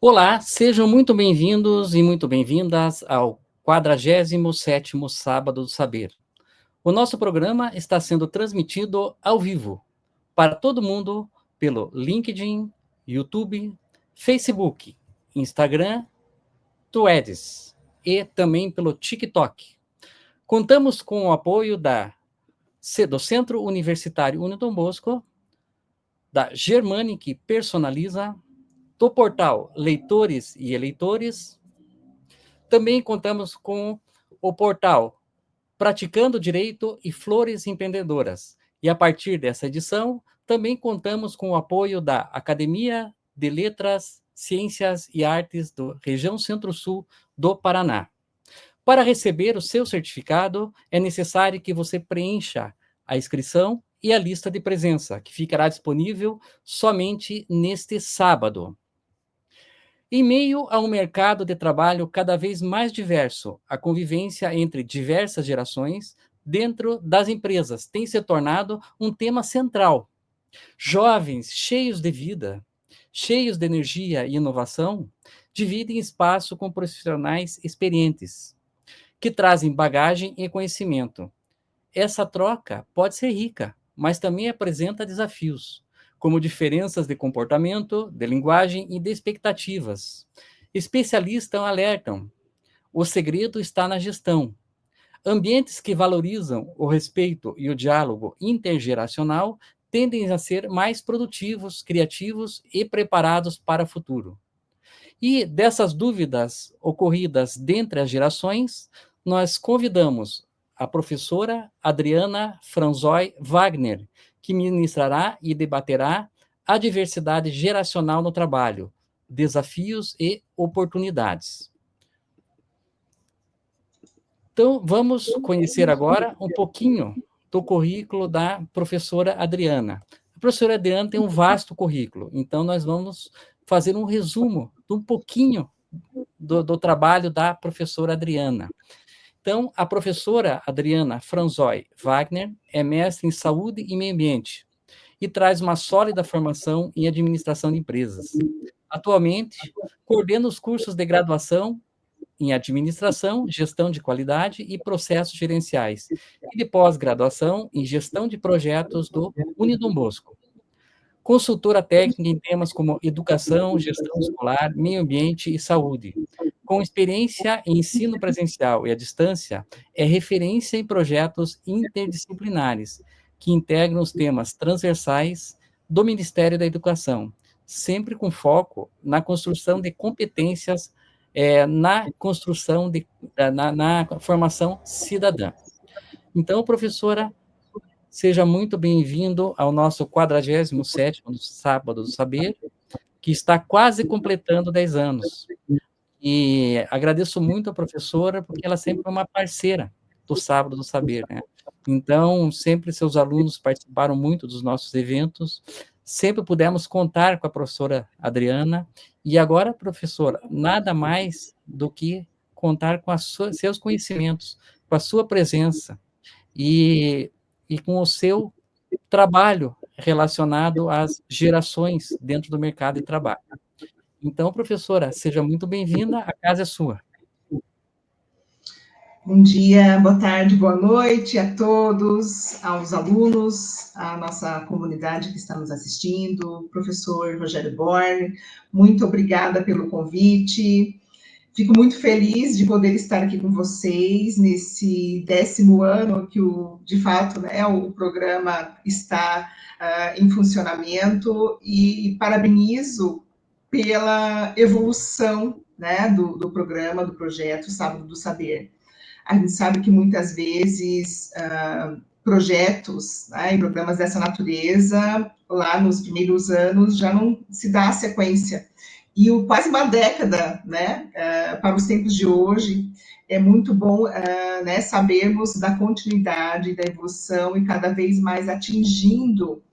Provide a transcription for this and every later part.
Olá, sejam muito bem-vindos e muito bem-vindas ao 47º Sábado do Saber. O nosso programa está sendo transmitido ao vivo para todo mundo pelo LinkedIn, YouTube, Facebook, Instagram, Threads e também pelo TikTok. Contamos com o apoio do Centro Universitário Uniton Bosco, da Germani, que personaliza, do portal Leitores e Eleitores. Também contamos com o portal Praticando Direito e Flores Empreendedoras. E a partir dessa edição, também contamos com o apoio da Academia de Letras, Ciências e Artes da região Centro-Sul do Paraná. Para receber o seu certificado, é necessário que você preencha a inscrição e a lista de presença, que ficará disponível somente neste sábado. Em meio a um mercado de trabalho cada vez mais diverso, a convivência entre diversas gerações dentro das empresas tem se tornado um tema central. Jovens cheios de vida, cheios de energia e inovação, dividem espaço com profissionais experientes, que trazem bagagem e conhecimento. Essa troca pode ser rica, mas também apresenta desafios, como diferenças de comportamento, de linguagem e de expectativas. Especialistas alertam: o segredo está na gestão. Ambientes que valorizam o respeito e o diálogo intergeracional tendem a ser mais produtivos, criativos e preparados para o futuro. E dessas dúvidas ocorridas dentre as gerações, nós convidamos a professora Adriana Franzói Wagner, que ministrará e debaterá a diversidade geracional no trabalho, desafios e oportunidades. Então, vamos conhecer agora um pouquinho do currículo da professora Adriana. A professora Adriana tem um vasto currículo, então nós vamos fazer um resumo de um pouquinho do trabalho da professora Adriana. Então, a professora Adriana Franzói Wagner é mestre em Saúde e Meio Ambiente e traz uma sólida formação em administração de empresas. Atualmente, coordena os cursos de graduação em administração, gestão de qualidade e processos gerenciais, e de pós-graduação em gestão de projetos do Uniton Bosco. Consultora técnica em temas como educação, gestão escolar, meio ambiente e saúde. Com experiência em ensino presencial e à distância, é referência em projetos interdisciplinares que integram os temas transversais do Ministério da Educação, sempre com foco na construção de competências, na formação cidadã. Então, professora, seja muito bem-vindo ao nosso 47º Sábado do Saber, que está quase completando 10 anos. E agradeço muito a professora, porque ela sempre foi uma parceira do Sábado do Saber, né? Então, sempre seus alunos participaram muito dos nossos eventos, sempre pudemos contar com a professora Adriana, e agora, professora, nada mais do que contar com seus conhecimentos, com a sua presença, e, e com o seu trabalho relacionado às gerações dentro do mercado de trabalho. Então, professora, seja muito bem-vinda, a casa é sua. Bom dia, boa tarde, boa noite a todos, aos alunos, à nossa comunidade que está nos assistindo, professor Rogério Born, muito obrigada pelo convite. Fico muito feliz de poder estar aqui com vocês nesse 10º ano que, de fato, né, o programa está em funcionamento e parabenizo pela evolução, né, do programa, do projeto Sábado do Saber. A gente sabe que muitas vezes projetos, né, e programas dessa natureza, lá nos primeiros anos, já não se dá sequência. E quase uma década, né, para os tempos de hoje, é muito bom né, sabermos da continuidade, da evolução e cada vez mais atingindo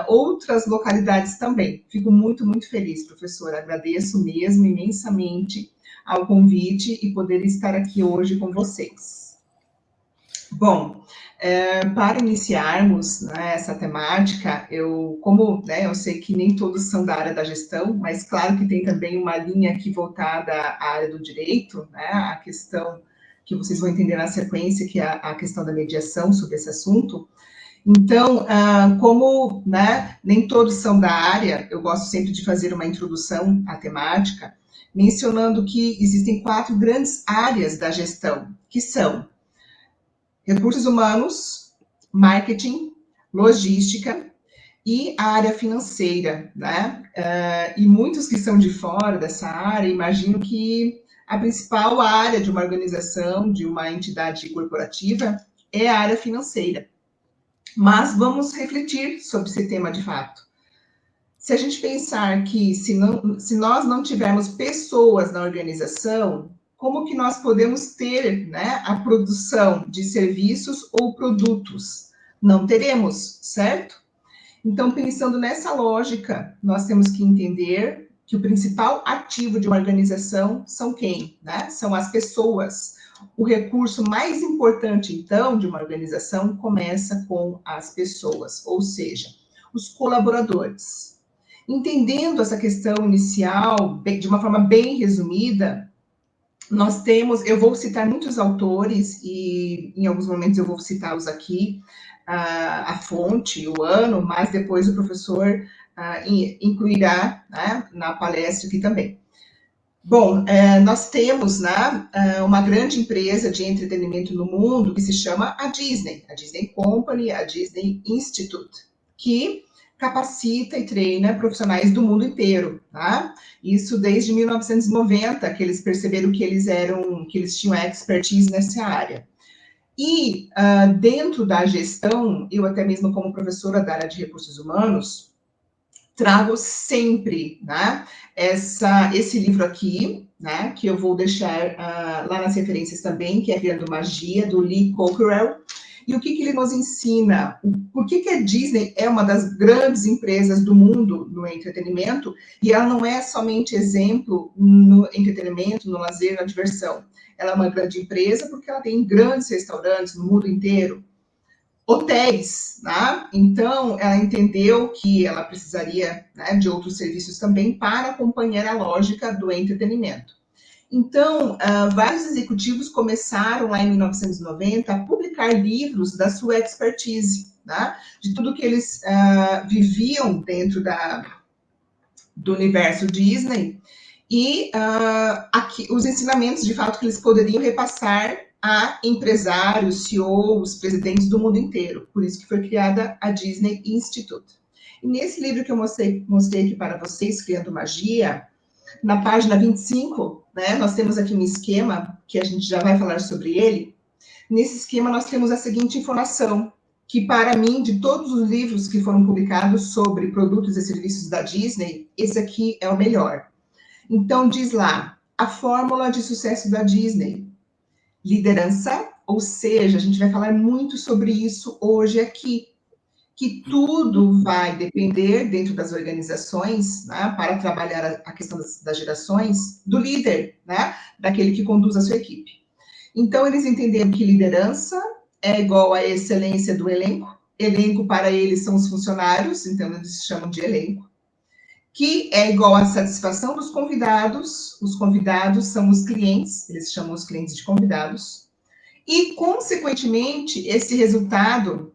outras localidades também. Fico muito, muito feliz, professora. Agradeço mesmo imensamente ao convite e poder estar aqui hoje com vocês. Bom, Para iniciarmos, né, essa temática, como eu sei que nem todos são da área da gestão, mas claro que tem também uma linha aqui voltada à área do direito, né, a questão que vocês vão entender na sequência, que é a questão da mediação sobre esse assunto. Então, como, né, nem todos são da área, eu gosto sempre de fazer uma introdução à temática, mencionando que existem 4 grandes áreas da gestão, que são recursos humanos, marketing, logística e a área financeira, né? E muitos que são de fora dessa área, imagino que a principal área de uma organização, de uma entidade corporativa, é a área financeira. Mas vamos refletir sobre esse tema de fato. Se a gente pensar que se nós não tivermos pessoas na organização, como que nós podemos ter, né, a produção de serviços ou produtos? Não teremos, certo? Então, pensando nessa lógica, nós temos que entender que o principal ativo de uma organização são quem? Né? São as pessoas. O recurso mais importante, então, de uma organização começa com as pessoas, ou seja, os colaboradores. Entendendo essa questão inicial, de uma forma bem resumida, nós temos, eu vou citar muitos autores e em alguns momentos eu vou citá-los aqui, a fonte, o ano, mas depois o professor incluirá, né, na palestra aqui também. Bom, nós temos, né, uma grande empresa de entretenimento no mundo que se chama a Disney Company, a Disney Institute, que capacita e treina profissionais do mundo inteiro, tá? Isso desde 1990, que eles perceberam que eles tinham expertise nessa área. E dentro da gestão, eu até mesmo como professora da área de recursos humanos, trago sempre, né, esse livro aqui, né, que eu vou deixar lá nas referências também, que é Criando Magia, do Lee Cockerell. E o que ele nos ensina? Por que a Disney é uma das grandes empresas do mundo no entretenimento e ela não é somente exemplo no entretenimento, no lazer, na diversão. Ela é uma grande empresa porque ela tem grandes restaurantes no mundo inteiro, hotéis, né? Então, ela entendeu que ela precisaria, né, de outros serviços também para acompanhar a lógica do entretenimento. Então, vários executivos começaram lá em 1990 a publicar livros da sua expertise, né? De tudo que eles viviam dentro do universo Disney e aqui, os ensinamentos de fato que eles poderiam repassar a empresários, CEOs, presidentes do mundo inteiro. Por isso que foi criada a Disney Institute. E nesse livro que eu mostrei aqui para vocês, Criando Magia, na página 25, né, nós temos aqui um esquema, que a gente já vai falar sobre ele. Nesse esquema, nós temos a seguinte informação, que para mim, de todos os livros que foram publicados sobre produtos e serviços da Disney, esse aqui é o melhor. Então, diz lá, a fórmula de sucesso da Disney. Liderança, ou seja, a gente vai falar muito sobre isso hoje aqui, que tudo vai depender dentro das organizações, né, para trabalhar a questão das gerações, do líder, né, daquele que conduz a sua equipe. Então, eles entenderam que liderança é igual à excelência do elenco. Elenco, para eles, são os funcionários, então eles chamam de elenco. Que é igual à satisfação dos convidados. Os convidados são os clientes, eles chamam os clientes de convidados. E, consequentemente, esse resultado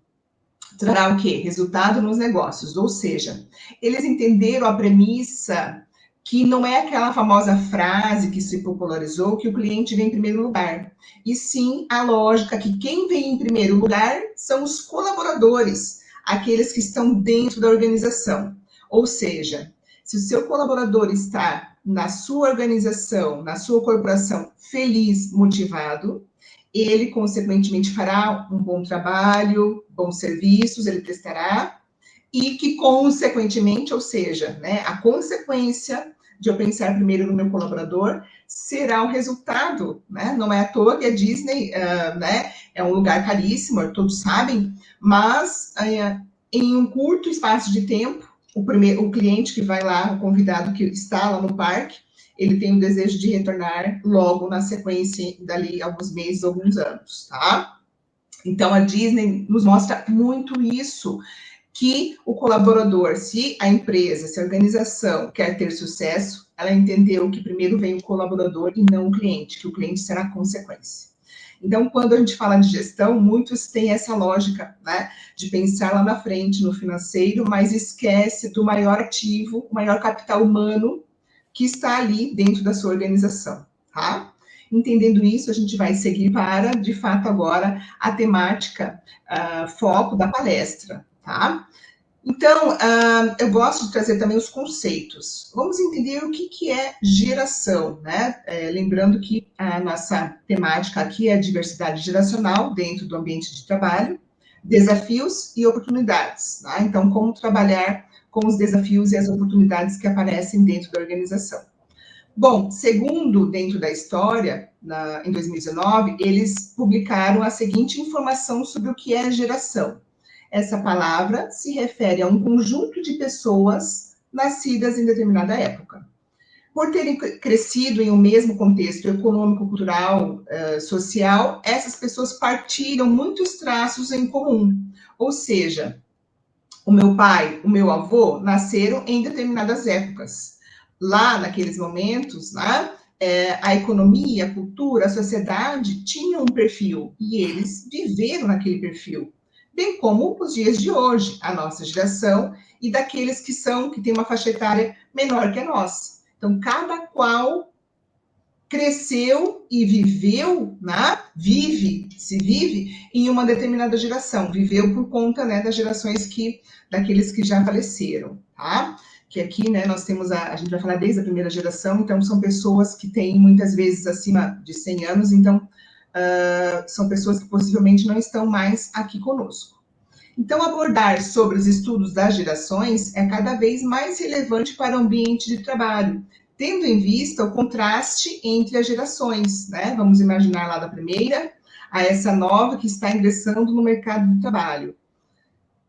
trará o quê? Resultado nos negócios. Ou seja, eles entenderam a premissa que não é aquela famosa frase que se popularizou que o cliente vem em primeiro lugar, e sim a lógica que quem vem em primeiro lugar são os colaboradores, aqueles que estão dentro da organização. Ou seja, se o seu colaborador está na sua organização, na sua corporação, feliz, motivado, ele, consequentemente, fará um bom trabalho, bons serviços, ele prestará, e que, consequentemente, ou seja, né, a consequência de eu pensar primeiro no meu colaborador será o resultado, né? Não é à toa que a Disney, né, é um lugar caríssimo, todos sabem, mas em um curto espaço de tempo, o cliente que vai lá, o convidado que está lá no parque, ele tem o desejo de retornar logo na sequência, dali alguns meses, alguns anos, tá? Então, a Disney nos mostra muito isso, que o colaborador, se a empresa, se a organização quer ter sucesso, ela entendeu que primeiro vem o colaborador e não o cliente, que o cliente será a consequência. Então, quando a gente fala de gestão, muitos têm essa lógica, né, de pensar lá na frente, no financeiro, mas esquece do maior ativo, o maior capital humano que está ali dentro da sua organização, tá? Entendendo isso, a gente vai seguir para, de fato, agora, a temática, foco da palestra, tá? Então, eu gosto de trazer também os conceitos. Vamos entender o que é geração, né? Lembrando que a nossa temática aqui é diversidade geracional dentro do ambiente de trabalho, desafios e oportunidades, tá? Então, como trabalhar com os desafios e as oportunidades que aparecem dentro da organização. Bom, segundo dentro da história, em 2019, eles publicaram a seguinte informação sobre o que é geração. Essa palavra se refere a um conjunto de pessoas nascidas em determinada época. Por terem crescido em um mesmo contexto econômico, cultural, social, essas pessoas partilham muitos traços em comum. Ou seja, o meu pai, o meu avô nasceram em determinadas épocas. Lá, naqueles momentos, né, a economia, a cultura, a sociedade tinham um perfil e eles viveram naquele perfil. Bem como os dias de hoje, a nossa geração e daqueles que têm uma faixa etária menor que a nossa. Então, cada qual cresceu e viveu, né? Se vive em uma determinada geração, viveu por conta, né, das gerações daqueles que já faleceram, tá? Que aqui, né, nós temos, a gente vai falar desde a primeira geração, então são pessoas que têm muitas vezes acima de 100 anos, então são pessoas que possivelmente não estão mais aqui conosco. Então, abordar sobre os estudos das gerações é cada vez mais relevante para o ambiente de trabalho, tendo em vista o contraste entre as gerações, né? Vamos imaginar lá da primeira a essa nova que está ingressando no mercado de trabalho.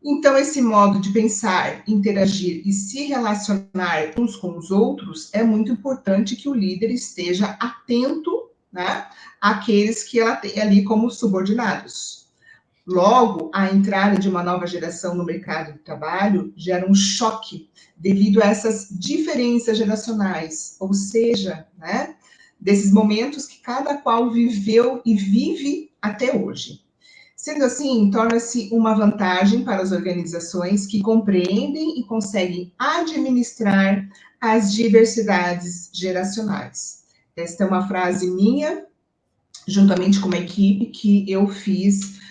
Então, esse modo de pensar, interagir e se relacionar uns com os outros é muito importante que o líder esteja atento, né, àqueles que ela tem ali como subordinados. Logo, a entrada de uma nova geração no mercado de trabalho gera um choque devido a essas diferenças geracionais, ou seja, né, desses momentos que cada qual viveu e vive até hoje. Sendo assim, torna-se uma vantagem para as organizações que compreendem e conseguem administrar as diversidades geracionais. Esta é uma frase minha, juntamente com uma equipe que eu fiz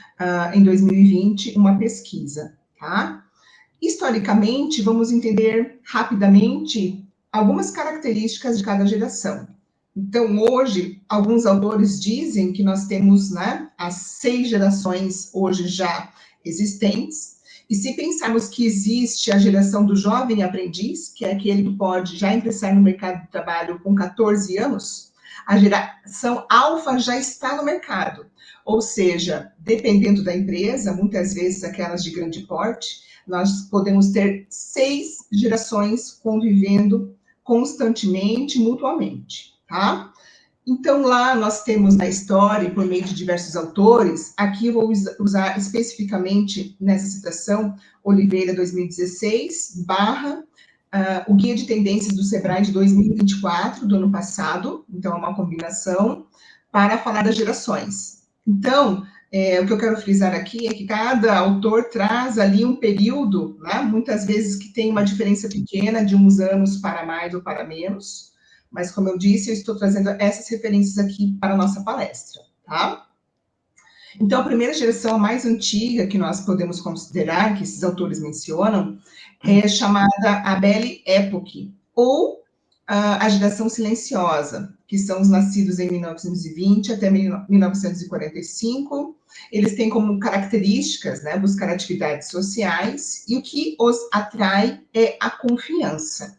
em 2020 uma pesquisa, tá? Historicamente, vamos entender rapidamente algumas características de cada geração. Então, hoje, alguns autores dizem que nós temos, né, as 6 gerações hoje já existentes, e se pensarmos que existe a geração do jovem aprendiz, que é aquele que pode já ingressar no mercado de trabalho com 14 anos, a geração alfa já está no mercado. Ou seja, dependendo da empresa, muitas vezes aquelas de grande porte, nós podemos ter 6 gerações convivendo constantemente, mutuamente, tá? Então, lá nós temos na história, por meio de diversos autores, aqui eu vou usar especificamente nessa citação, Oliveira 2016, o Guia de Tendências do Sebrae de 2024, do ano passado, então é uma combinação, para falar das gerações. Então, o que eu quero frisar aqui é que cada autor traz ali um período, né, muitas vezes que tem uma diferença pequena de uns anos para mais ou para menos, mas como eu disse, eu estou trazendo essas referências aqui para a nossa palestra, tá? Então, a primeira geração, a mais antiga que nós podemos considerar, que esses autores mencionam, é chamada a Belle Époque, ou a geração silenciosa, que são os nascidos em 1920 até 1945. Eles têm como características, né, buscar atividades sociais, e o que os atrai é a confiança.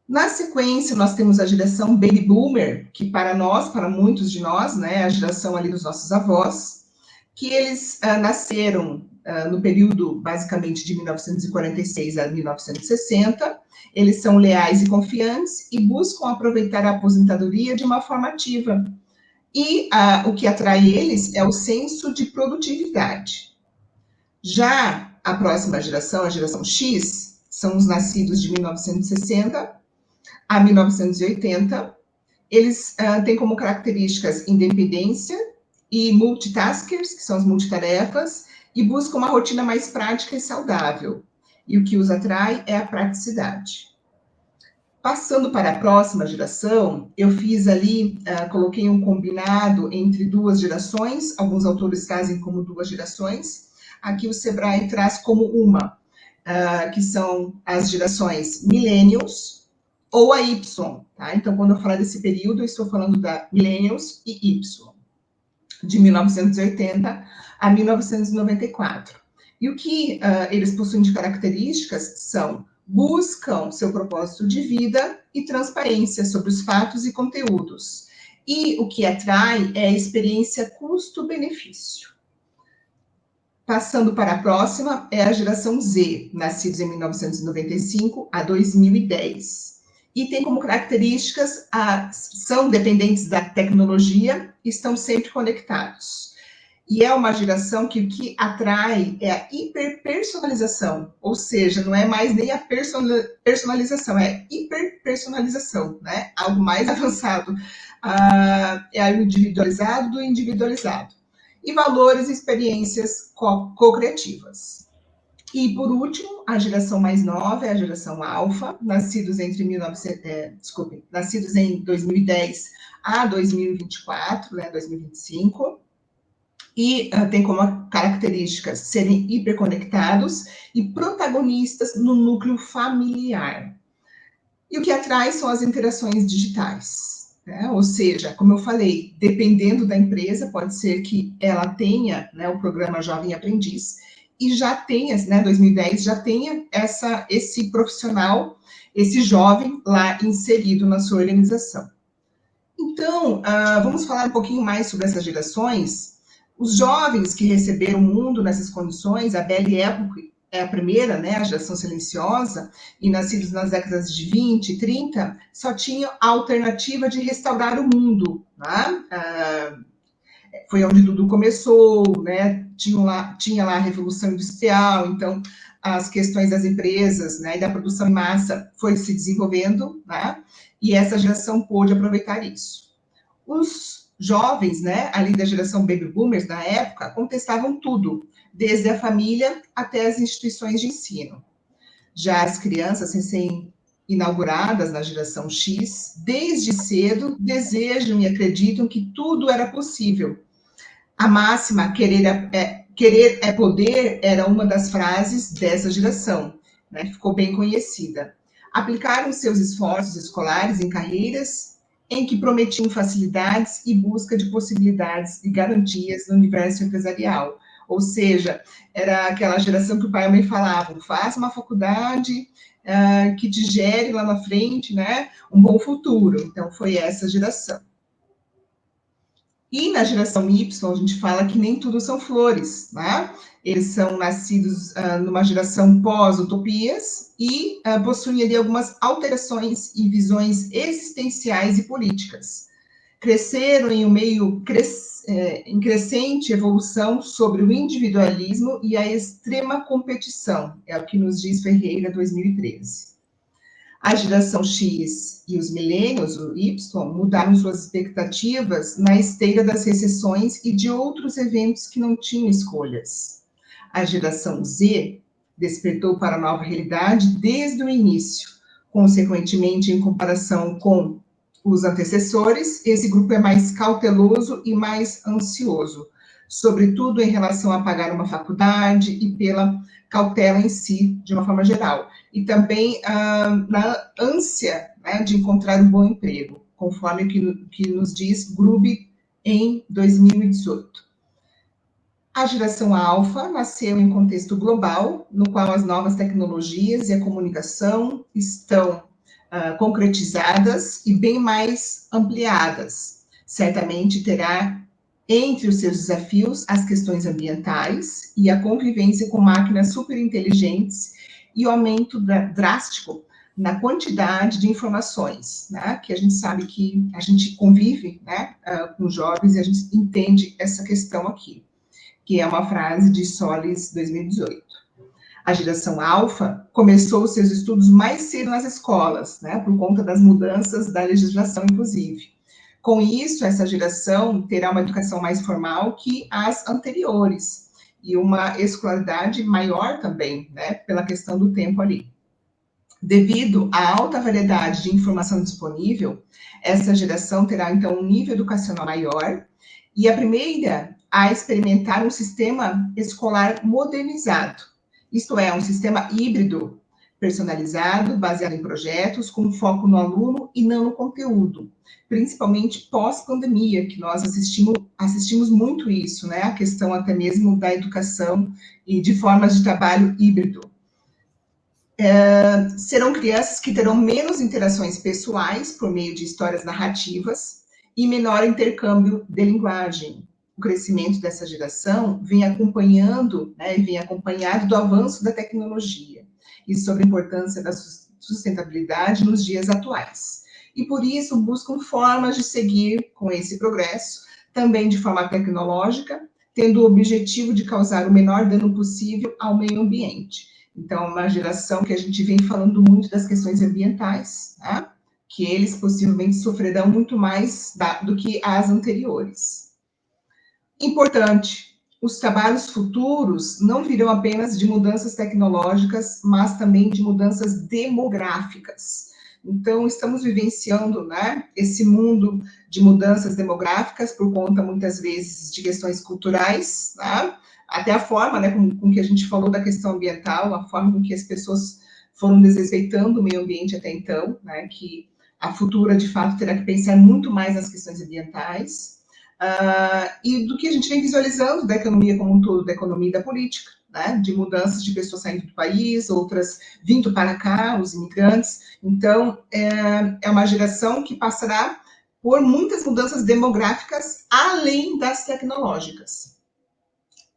Na sequência, nós temos a geração Baby Boomer, que para nós, para muitos de nós, né, é a geração ali dos nossos avós, que eles nasceram no período, basicamente, de 1946 a 1960. Eles são leais e confiantes e buscam aproveitar a aposentadoria de uma forma ativa. E o que atrai eles é o senso de produtividade. Já a próxima geração, a geração X, são os nascidos de 1960 a 1980. Eles têm como características independência e multitaskers, que são as multitarefas, e buscam uma rotina mais prática e saudável. E o que os atrai é a praticidade. Passando para a próxima geração, eu fiz ali, coloquei um combinado entre duas gerações, alguns autores trazem como duas gerações, aqui o Sebrae traz como uma, que são as gerações millennials ou a Y, tá? Então, quando eu falar desse período, eu estou falando da millennials e Y, de 1980 a 1994. E o que eles possuem de características são: buscam seu propósito de vida e transparência sobre os fatos e conteúdos. E o que atrai é a experiência custo-benefício. Passando para a próxima, é a geração Z, nascidos em 1995 a 2010. E tem como características, são dependentes da tecnologia e estão sempre conectados. E é uma geração que o que atrai é a hiperpersonalização, ou seja, não é mais nem a personalização, é hiperpersonalização, né? Algo mais avançado. É o individualizado do individualizado. E valores e experiências co-criativas. E, por último, a geração mais nova é a geração alfa, nascidos em 2010 a 2024, né, 2025, e tem como características serem hiperconectados e protagonistas no núcleo familiar. E o que atrai são as interações digitais, né? Ou seja, como eu falei, dependendo da empresa, pode ser que ela tenha, né, o programa Jovem Aprendiz e já tenha, né, 2010, já tenha esse profissional, esse jovem lá inserido na sua organização. Então, vamos falar um pouquinho mais sobre essas gerações. Os jovens que receberam o mundo nessas condições, a Belle Époque é a primeira, né, a geração silenciosa, e nascidos nas décadas de 20 e 30, só tinham a alternativa de restaurar o mundo. Né? Foi onde tudo começou, né? Tinha lá a Revolução Industrial, então as questões das empresas, né, e da produção em massa foi se desenvolvendo, né? E essa geração pôde aproveitar isso. Os jovens, né, ali da geração baby boomers na época, contestavam tudo, desde a família até as instituições de ensino. Já as crianças recém-inauguradas na geração X, desde cedo, desejam e acreditam que tudo era possível. A máxima querer é poder era uma das frases dessa geração, né, ficou bem conhecida. Aplicaram seus esforços escolares em carreiras em que prometiam facilidades e busca de possibilidades e garantias no universo empresarial. Ou seja, era aquela geração que o pai e a mãe falavam: faça uma faculdade que te gere lá na frente, né, um bom futuro. Então, foi essa geração. E na geração Y, a gente fala que nem tudo são flores, né? Eles são nascidos numa geração pós-utopias e possuem ali algumas alterações e visões existenciais e políticas. Cresceram em um meio em crescente evolução sobre o individualismo e a extrema competição, é o que nos diz Ferreira, 2013. A geração X e os milênios, o Y, mudaram suas expectativas na esteira das recessões e de outros eventos que não tinham escolhas. A geração Z despertou para a nova realidade desde o início. Consequentemente, em comparação com os antecessores, esse grupo é mais cauteloso e mais ansioso, sobretudo em relação a pagar uma faculdade e pela cautela em si, de uma forma geral. E também na ânsia, né, de encontrar um bom emprego, conforme o que nos diz Grube em 2018. A geração alfa nasceu em contexto global, no qual as novas tecnologias e a comunicação estão concretizadas e bem mais ampliadas. Certamente terá entre os seus desafios as questões ambientais e a convivência com máquinas superinteligentes e o aumento drástico na quantidade de informações, né, que a gente sabe que a gente convive, né, com jovens e a gente entende essa questão aqui, que é uma frase de Solis 2018. A geração alfa começou seus estudos mais cedo nas escolas, né, por conta das mudanças da legislação, inclusive. Com isso, essa geração terá uma educação mais formal que as anteriores, e uma escolaridade maior também, né, pela questão do tempo ali. Devido à alta variedade de informação disponível, essa geração terá, então, um nível educacional maior e a primeira a experimentar um sistema escolar modernizado, isto é, um sistema híbrido, personalizado, baseado em projetos, com foco no aluno e não no conteúdo, principalmente pós-pandemia, que nós assistimos muito isso, né? A questão até mesmo da educação e de formas de trabalho híbrido. Serão crianças que terão menos interações pessoais por meio de histórias narrativas e menor intercâmbio de linguagem. O crescimento dessa geração vem acompanhando, né, vem acompanhado do avanço da tecnologia e sobre a importância da sustentabilidade nos dias atuais. E por isso buscam formas de seguir com esse progresso, também de forma tecnológica, tendo o objetivo de causar o menor dano possível ao meio ambiente. Então, uma geração que a gente vem falando muito das questões ambientais, né? Que eles possivelmente sofrerão muito mais do que as anteriores. Importante, os trabalhos futuros não virão apenas de mudanças tecnológicas, mas também de mudanças demográficas. Então, estamos vivenciando, né, esse mundo de mudanças demográficas por conta, muitas vezes, de questões culturais, né? Até a forma, né, com que a gente falou da questão ambiental, a forma com que as pessoas foram desrespeitando o meio ambiente até então, né, que a futura, de fato, terá que pensar muito mais nas questões ambientais, e do que a gente vem visualizando da economia como um todo, da economia e da política, né, de mudanças de pessoas saindo do país, outras vindo para cá, os imigrantes. Então, é uma geração que passará por muitas mudanças demográficas, além das tecnológicas.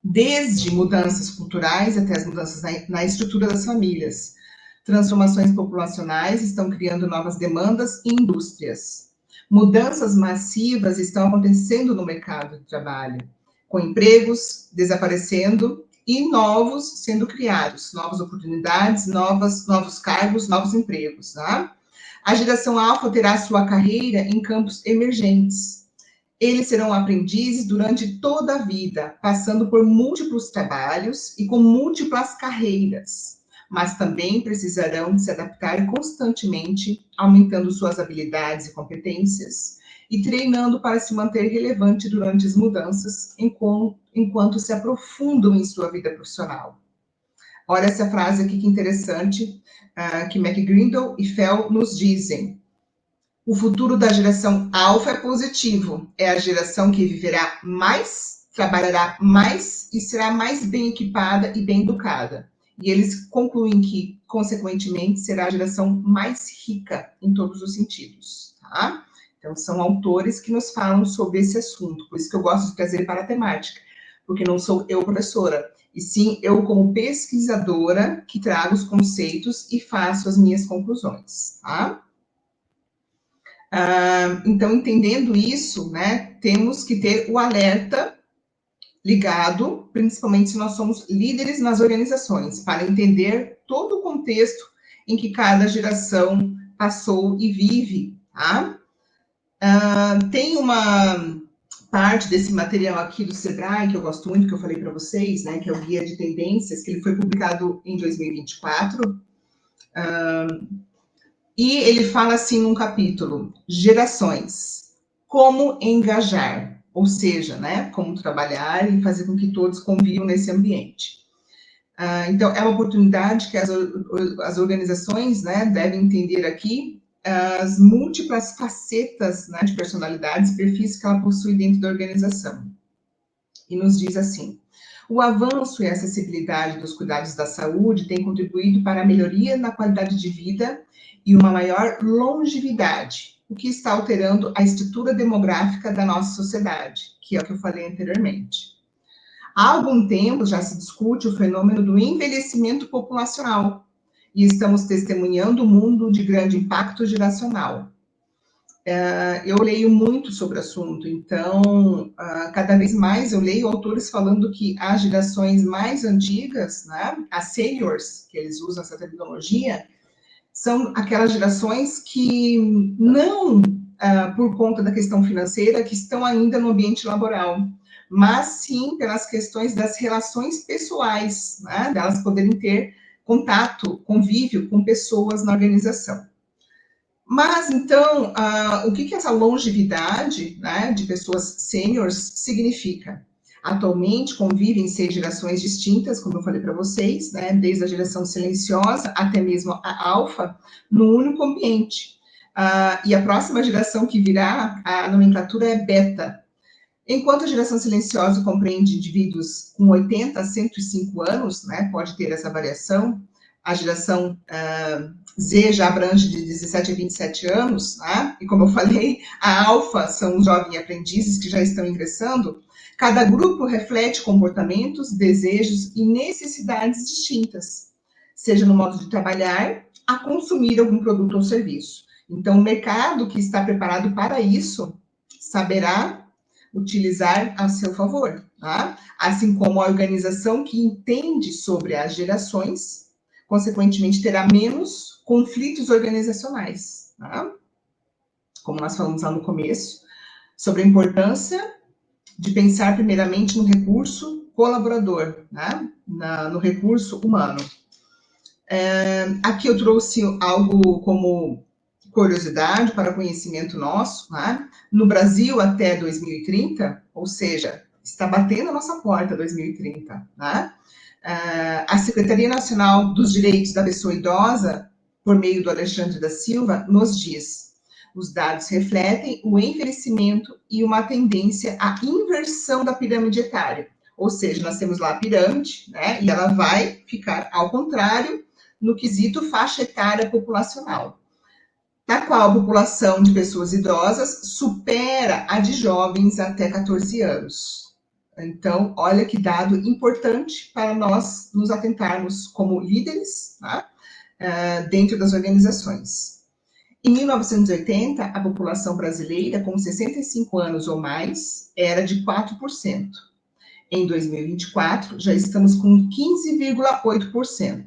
Desde mudanças culturais até as mudanças na estrutura das famílias. Transformações populacionais estão criando novas demandas e indústrias. Mudanças massivas estão acontecendo no mercado de trabalho, com empregos desaparecendo e novos sendo criados, novas oportunidades, novos cargos, novos empregos. Tá? A geração alfa terá sua carreira em campos emergentes. Eles serão aprendizes durante toda a vida, passando por múltiplos trabalhos e com múltiplas carreiras, mas também precisarão de se adaptar constantemente, aumentando suas habilidades e competências e treinando para se manter relevante durante as mudanças, enquanto se aprofundam em sua vida profissional. Olha essa frase aqui que interessante, que McGrindle e Fell nos dizem. O futuro da geração alfa é positivo. É a geração que viverá mais, trabalhará mais e será mais bem equipada e bem educada. E eles concluem que, consequentemente, será a geração mais rica em todos os sentidos. Tá? Então, são autores que nos falam sobre esse assunto. Por isso que eu gosto de trazer para a temática. Porque não sou eu professora, e sim eu como pesquisadora que trago os conceitos e faço as minhas conclusões. Tá? Então, entendendo isso, né, temos que ter o alerta ligado, principalmente se nós somos líderes nas organizações, para entender todo o contexto em que cada geração passou e vive, tá? Tem uma parte desse material aqui do Sebrae, que eu gosto muito, que eu falei para vocês, né, que é o Guia de Tendências, que ele foi publicado em 2024, e ele fala assim num capítulo, gerações, como engajar, ou seja, né, como trabalhar e fazer com que todos convivam nesse ambiente. Então, é uma oportunidade que as organizações, né, devem entender aqui as múltiplas facetas, né, de personalidades e perfis que ela possui dentro da organização. E nos diz assim, o avanço e a acessibilidade dos cuidados da saúde têm contribuído para a melhoria na qualidade de vida e uma maior longevidade, o que está alterando a estrutura demográfica da nossa sociedade, que é o que eu falei anteriormente. Há algum tempo já se discute o fenômeno do envelhecimento populacional, e estamos testemunhando um mundo de grande impacto geracional. Eu leio muito sobre o assunto, então, cada vez mais eu leio autores falando que as gerações mais antigas, né, as seniors, que eles usam essa terminologia, são aquelas gerações que não, por conta da questão financeira, que estão ainda no ambiente laboral, mas sim pelas questões das relações pessoais, né, delas poderem ter contato, convívio com pessoas na organização. Mas, então, o que essa longevidade, né, de pessoas sêniores significa? Atualmente convivem 6 gerações distintas, como eu falei para vocês, né, desde a geração silenciosa até mesmo a alfa, no único ambiente. E a próxima geração que virá, a nomenclatura é beta. Enquanto a geração silenciosa compreende indivíduos com 80 a 105 anos, né, pode ter essa variação, a geração Z já abrange de 17 a 27 anos, né? E como eu falei, a alfa são os jovens aprendizes que já estão ingressando. Cada grupo reflete comportamentos, desejos e necessidades distintas, seja no modo de trabalhar, a consumir algum produto ou serviço. Então, o mercado que está preparado para isso saberá utilizar a seu favor, tá? Assim como a organização que entende sobre as gerações, consequentemente terá menos conflitos organizacionais, tá? Como nós falamos lá no começo, sobre a importância de pensar primeiramente no recurso colaborador, né? No recurso humano. Aqui eu trouxe algo como curiosidade para conhecimento nosso, né? No Brasil até 2030, ou seja, está batendo a nossa porta 2030, né? A Secretaria Nacional dos Direitos da Pessoa Idosa, por meio do Alexandre da Silva, nos diz: os dados refletem o envelhecimento e uma tendência à inversão da pirâmide etária. Ou seja, nós temos lá a pirâmide, né? E ela vai ficar ao contrário no quesito faixa etária populacional, na qual a população de pessoas idosas supera a de jovens até 14 anos. Então, olha que dado importante para nós nos atentarmos como líderes, tá? Dentro das organizações. Em 1980, a população brasileira com 65 anos ou mais era de 4%. Em 2024, já estamos com 15,8%.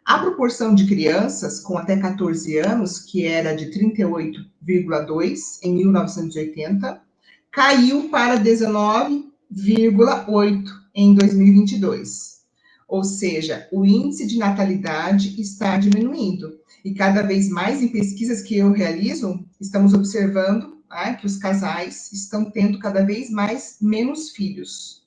A proporção de crianças com até 14 anos, que era de 38,2% em 1980, caiu para 19,8% em 2022. Ou seja, o índice de natalidade está diminuindo. E cada vez mais em pesquisas que eu realizo, estamos observando, né, que os casais estão tendo cada vez menos filhos.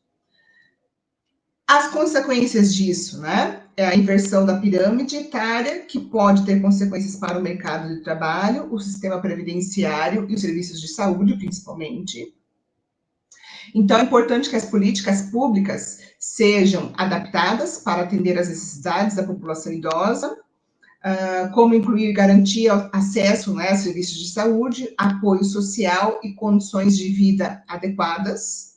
As consequências disso, né? É a inversão da pirâmide etária, que pode ter consequências para o mercado de trabalho, o sistema previdenciário e os serviços de saúde, principalmente. Então, é importante que as políticas públicas sejam adaptadas para atender às necessidades da população idosa, como incluir garantia acesso, né, a serviços de saúde, apoio social e condições de vida adequadas.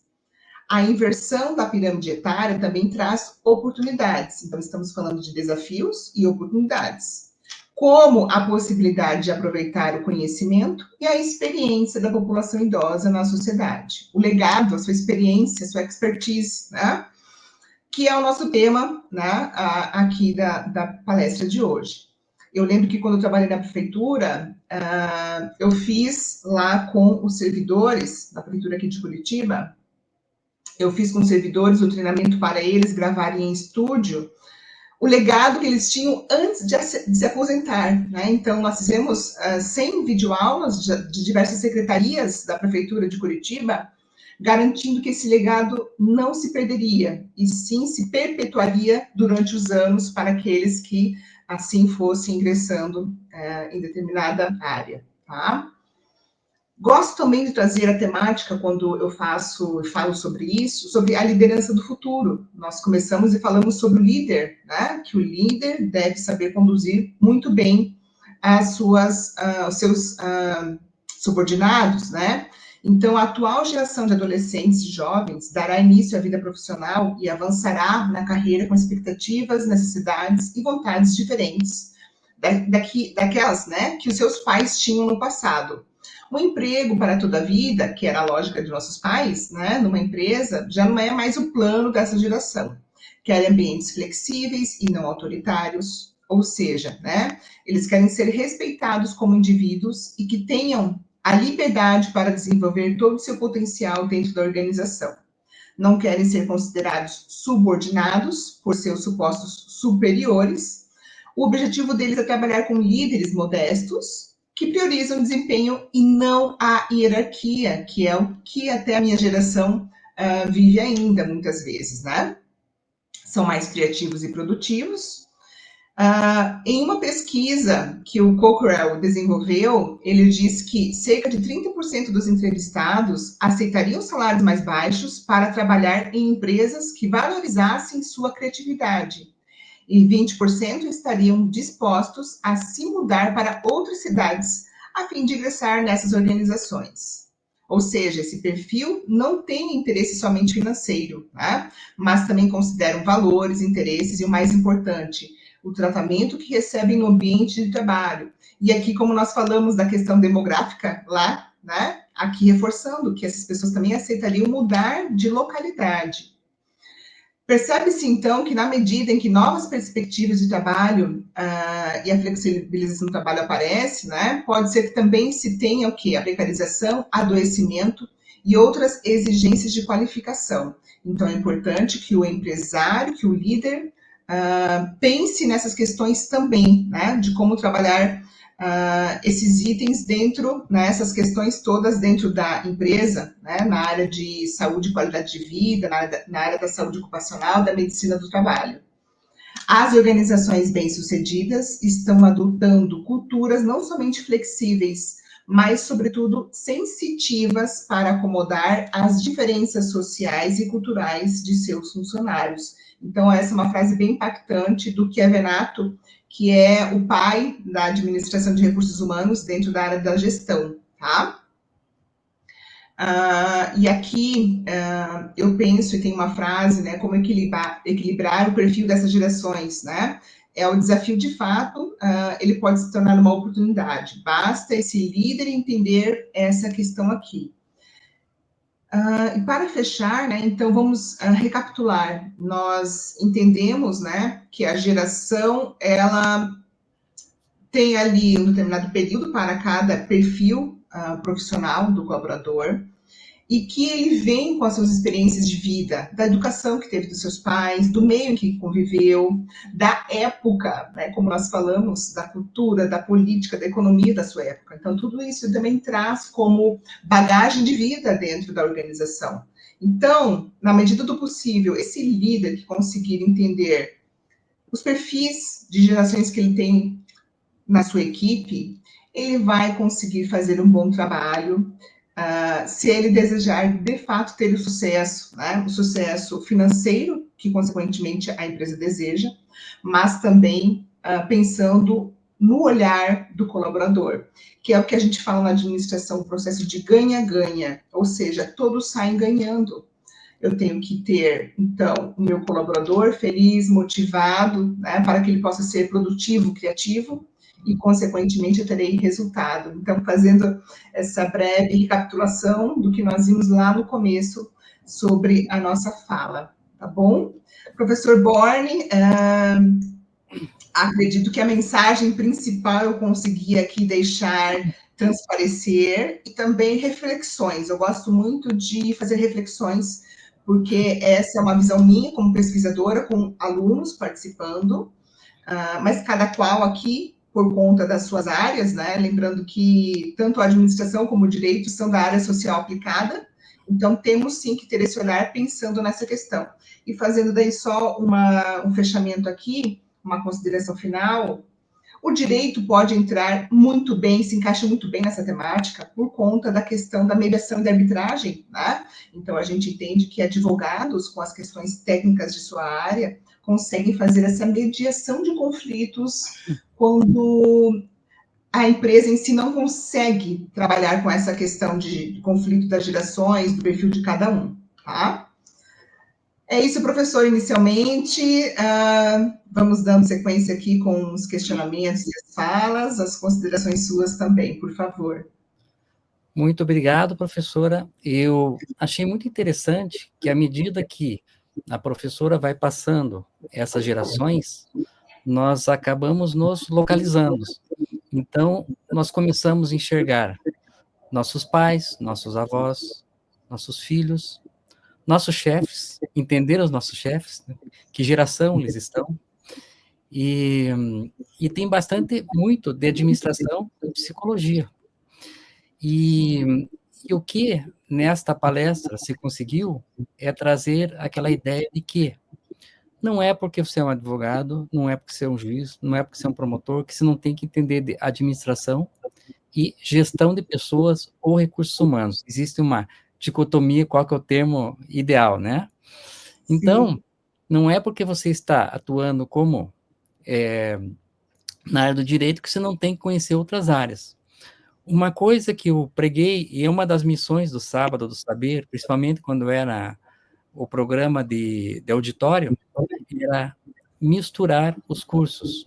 A inversão da pirâmide etária também traz oportunidades. Então, estamos falando de desafios e oportunidades, como a possibilidade de aproveitar o conhecimento e a experiência da população idosa na sociedade. O legado, a sua experiência, a sua expertise, né? Que é o nosso tema, né, aqui da palestra de hoje. Eu lembro que quando eu trabalhei na prefeitura, eu fiz lá com os servidores da prefeitura aqui de Curitiba, eu fiz com os servidores o treinamento para eles gravarem em estúdio o legado que eles tinham antes de se aposentar, né? Então, nós fizemos 100 videoaulas de diversas secretarias da Prefeitura de Curitiba, garantindo que esse legado não se perderia, e sim se perpetuaria durante os anos para aqueles que assim fossem ingressando em determinada área, tá? Gosto também de trazer a temática, quando eu falo sobre isso, sobre a liderança do futuro. Nós começamos e falamos sobre o líder, né? Que o líder deve saber conduzir muito bem os seus subordinados, né? Então, a atual geração de adolescentes e jovens dará início à vida profissional e avançará na carreira com expectativas, necessidades e vontades diferentes daquelas, né, que os seus pais tinham no passado. Um emprego para toda a vida, que era a lógica de nossos pais, né, numa empresa, já não é mais o plano dessa geração. Querem ambientes flexíveis e não autoritários, ou seja, né, eles querem ser respeitados como indivíduos e que tenham a liberdade para desenvolver todo o seu potencial dentro da organização. Não querem ser considerados subordinados por seus supostos superiores. O objetivo deles é trabalhar com líderes modestos que priorizam o desempenho e não a hierarquia, que é o que até a minha geração vive ainda, muitas vezes, né? São mais criativos e produtivos. Em uma pesquisa que o Cochrane desenvolveu, ele diz que cerca de 30% dos entrevistados aceitariam salários mais baixos para trabalhar em empresas que valorizassem sua criatividade. E 20% estariam dispostos a se mudar para outras cidades a fim de ingressar nessas organizações. Ou seja, esse perfil não tem interesse somente financeiro, né? Mas também consideram valores, interesses e o mais importante, o tratamento que recebem no ambiente de trabalho. E aqui, como nós falamos da questão demográfica lá, né? Aqui reforçando que essas pessoas também aceitariam mudar de localidade. Percebe-se, então, que na medida em que novas perspectivas de trabalho e a flexibilização do trabalho aparece, né, pode ser que também se tenha o quê? A precarização, adoecimento e outras exigências de qualificação. Então, é importante que o empresário, que o líder, pense nessas questões também, né, de como trabalhar esses itens dentro, né, essas questões todas dentro da empresa, né, na área de saúde e qualidade de vida, na área da saúde ocupacional, da medicina do trabalho. As organizações bem-sucedidas estão adotando culturas não somente flexíveis, mas, sobretudo, sensitivas para acomodar as diferenças sociais e culturais de seus funcionários. Então, essa é uma frase bem impactante do Chiavenato, que é o pai da administração de recursos humanos dentro da área da gestão, tá? E aqui eu penso, e tem uma frase, né, como equilibrar o perfil dessas gerações, né? É o desafio de fato, ele pode se tornar uma oportunidade. Basta esse líder entender essa questão aqui. E para fechar, né, então vamos recapitular. Nós entendemos, né, que a geração, ela tem ali um determinado período para cada perfil profissional do colaborador, e que ele vem com as suas experiências de vida, da educação que teve dos seus pais, do meio em que conviveu, da época, né, como nós falamos, da cultura, da política, da economia da sua época. Então, tudo isso também traz como bagagem de vida dentro da organização. Então, na medida do possível, esse líder que conseguir entender os perfis de gerações que ele tem na sua equipe, ele vai conseguir fazer um bom trabalho, se ele desejar, de fato, ter o sucesso, né? O sucesso financeiro, que, consequentemente, a empresa deseja, mas também pensando no olhar do colaborador, que é o que a gente fala na administração, o processo de ganha-ganha, ou seja, todos saem ganhando. Eu tenho que ter, então, o meu colaborador feliz, motivado, né, para que ele possa ser produtivo, criativo, e, consequentemente, eu terei resultado. Então, fazendo essa breve recapitulação do que nós vimos lá no começo sobre a nossa fala, tá bom? Professor Borne, acredito que a mensagem principal eu consegui aqui deixar transparecer, e também reflexões. Eu gosto muito de fazer reflexões, porque essa é uma visão minha como pesquisadora, com alunos participando, mas cada qual aqui por conta das suas áreas, né? Lembrando que tanto a administração como o direito são da área social aplicada, então temos sim que ter esse olhar pensando nessa questão. E fazendo daí só um fechamento aqui, uma consideração final, o direito pode entrar muito bem, se encaixa muito bem nessa temática, por conta da questão da mediação e da arbitragem, né? Então, a gente entende que advogados, com as questões técnicas de sua área, conseguem fazer essa mediação de conflitos quando a empresa em si não consegue trabalhar com essa questão de conflito das gerações, do perfil de cada um, tá? É isso, professor, inicialmente. Vamos dando sequência aqui com os questionamentos e as falas, as considerações suas também, por favor. Muito obrigado, professora. Eu achei muito interessante que, à medida que a professora vai passando essas gerações, nós acabamos nos localizando. Então, nós começamos a enxergar nossos pais, nossos avós, nossos filhos, nossos chefes, entender os nossos chefes, né? Que geração eles estão, e, e tem muito de administração e psicologia. E o que nesta palestra se conseguiu é trazer aquela ideia de que não é porque você é um advogado, não é porque você é um juiz, não é porque você é um promotor, que você não tem que entender de administração e gestão de pessoas ou recursos humanos. Existe uma dicotomia, qual que é o termo ideal, né? Então, não é porque você está atuando como na área do direito que você não tem que conhecer outras áreas. Uma coisa que eu preguei, e é uma das missões do Sábado do Saber, principalmente quando era o programa de auditório, era misturar os cursos.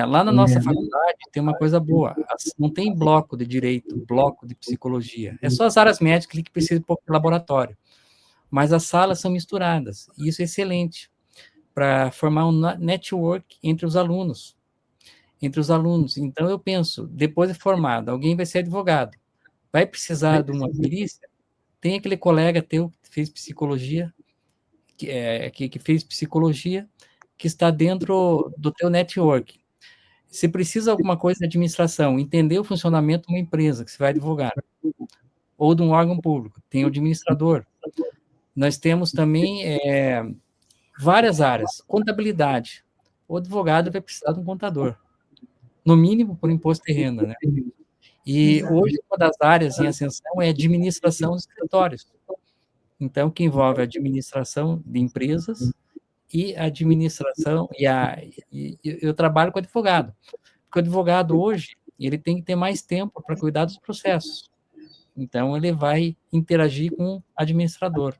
Lá na nossa faculdade tem uma coisa boa, não tem bloco de direito, bloco de psicologia, é só as áreas médicas que precisam de pouco de laboratório, mas as salas são misturadas, e isso é excelente, para formar um network entre os alunos. Então, eu penso, depois de formado, alguém vai ser advogado, vai precisar de uma perícia, tem aquele colega teu que fez psicologia, que fez psicologia, que está dentro do teu network. Se precisa alguma coisa de administração, entender o funcionamento de uma empresa que você vai advogar, ou de um órgão público, tem o administrador. Nós temos também várias áreas. Contabilidade. O advogado vai precisar de um contador, no mínimo por imposto de renda, né? E hoje uma das áreas em ascensão é administração dos escritórios. Então, que envolve a administração de empresas e a administração, e eu trabalho com advogado, porque o advogado hoje, ele tem que ter mais tempo para cuidar dos processos, então ele vai interagir com o administrador.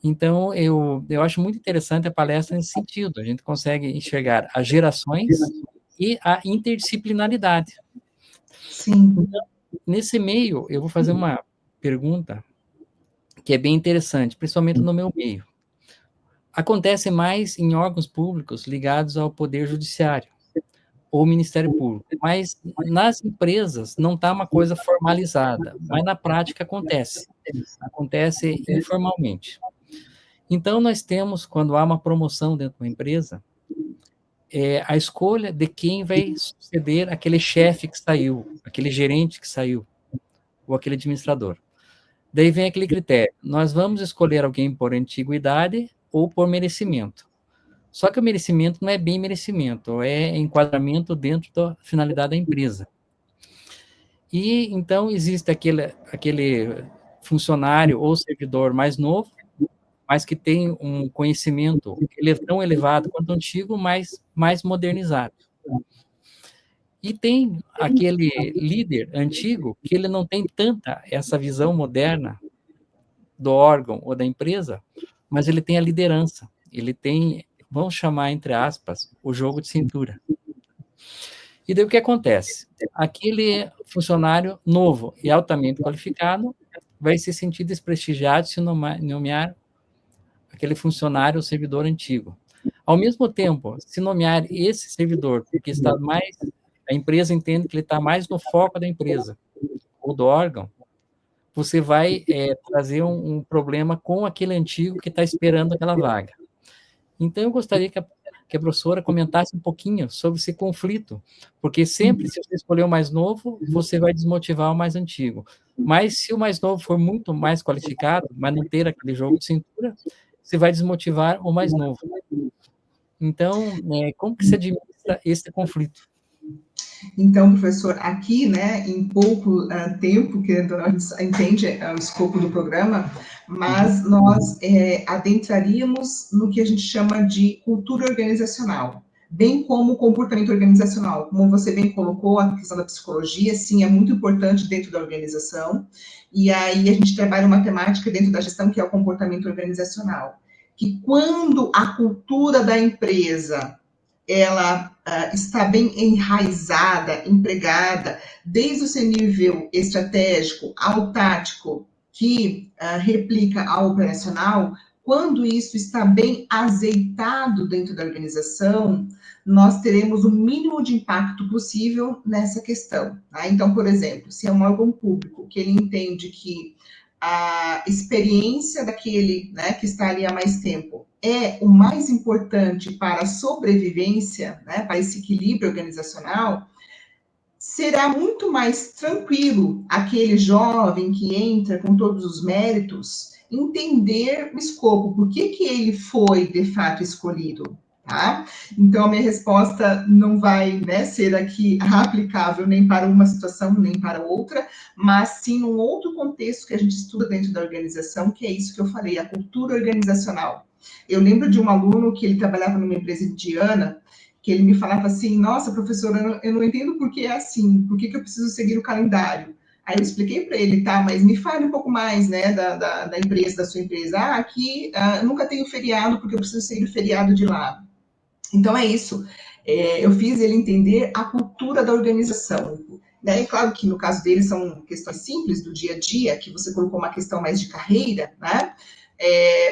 Então, eu acho muito interessante a palestra nesse sentido, a gente consegue enxergar as gerações e a interdisciplinaridade. Sim. Então, nesse meio, eu vou fazer uma pergunta que é bem interessante, principalmente no meu meio. Acontece mais em órgãos públicos ligados ao Poder Judiciário ou Ministério Público, mas nas empresas não está uma coisa formalizada, mas na prática acontece informalmente. Então, nós temos, quando há uma promoção dentro de uma empresa, a escolha de quem vai suceder aquele chefe que saiu, aquele gerente que saiu, ou aquele administrador. Daí vem aquele critério, nós vamos escolher alguém por antiguidade ou por merecimento. Só que o merecimento não é bem merecimento, é enquadramento dentro da finalidade da empresa. E, então, existe aquele funcionário ou servidor mais novo, mas que tem um conhecimento tão elevado quanto o antigo, mas mais modernizado. E tem aquele líder antigo que ele não tem tanta essa visão moderna do órgão ou da empresa, mas ele tem a liderança, ele tem, vamos chamar, entre aspas, o jogo de cintura. E daí o que acontece? Aquele funcionário novo e altamente qualificado vai se sentir desprestigiado se nomear aquele funcionário ou servidor antigo. Ao mesmo tempo, se nomear esse servidor, porque a empresa entende que ele está mais no foco da empresa ou do órgão, você vai trazer um problema com aquele antigo que está esperando aquela vaga. Então, eu gostaria que a professora comentasse um pouquinho sobre esse conflito, porque sempre, se você escolher o mais novo, você vai desmotivar o mais antigo. Mas, se o mais novo for muito mais qualificado, mas não ter aquele jogo de cintura, você vai desmotivar o mais novo. Então, como que se administra esse conflito? Então, professor, aqui, né, em pouco tempo, que a gente entende o escopo do programa, mas nós adentraríamos no que a gente chama de cultura organizacional. bem como o comportamento organizacional. Como você bem colocou, a questão da psicologia, sim, é muito importante dentro da organização, e aí a gente trabalha uma temática dentro da gestão que é o comportamento organizacional, que quando a cultura da empresa ela está bem enraizada, empregada, desde o seu nível estratégico ao tático, que replica ao operacional, quando isso está bem azeitado dentro da organização, nós teremos o mínimo de impacto possível nessa questão. Tá? Então, por exemplo, se é um órgão público que ele entende que a experiência daquele, né, que está ali há mais tempo é o mais importante para a sobrevivência, né, para esse equilíbrio organizacional, será muito mais tranquilo aquele jovem que entra com todos os méritos entender o escopo, por que que ele foi de fato escolhido, tá? Então a minha resposta não vai, né, ser aqui aplicável nem para uma situação nem para outra, mas sim num outro contexto que a gente estuda dentro da organização, que é isso que eu falei, a cultura organizacional. Eu lembro de um aluno que ele trabalhava numa empresa indiana, que ele me falava assim, nossa, professora, eu não entendo por que é assim, por que eu preciso seguir o calendário? Aí eu expliquei para ele, tá, mas me fale um pouco mais, né, da empresa, da sua empresa. Ah, aqui eu nunca tenho feriado porque eu preciso seguir o feriado de lá. Então é isso. Eu fiz ele entender a cultura da organização. Né? E claro que no caso dele são questões simples do dia a dia, que você colocou uma questão mais de carreira, né?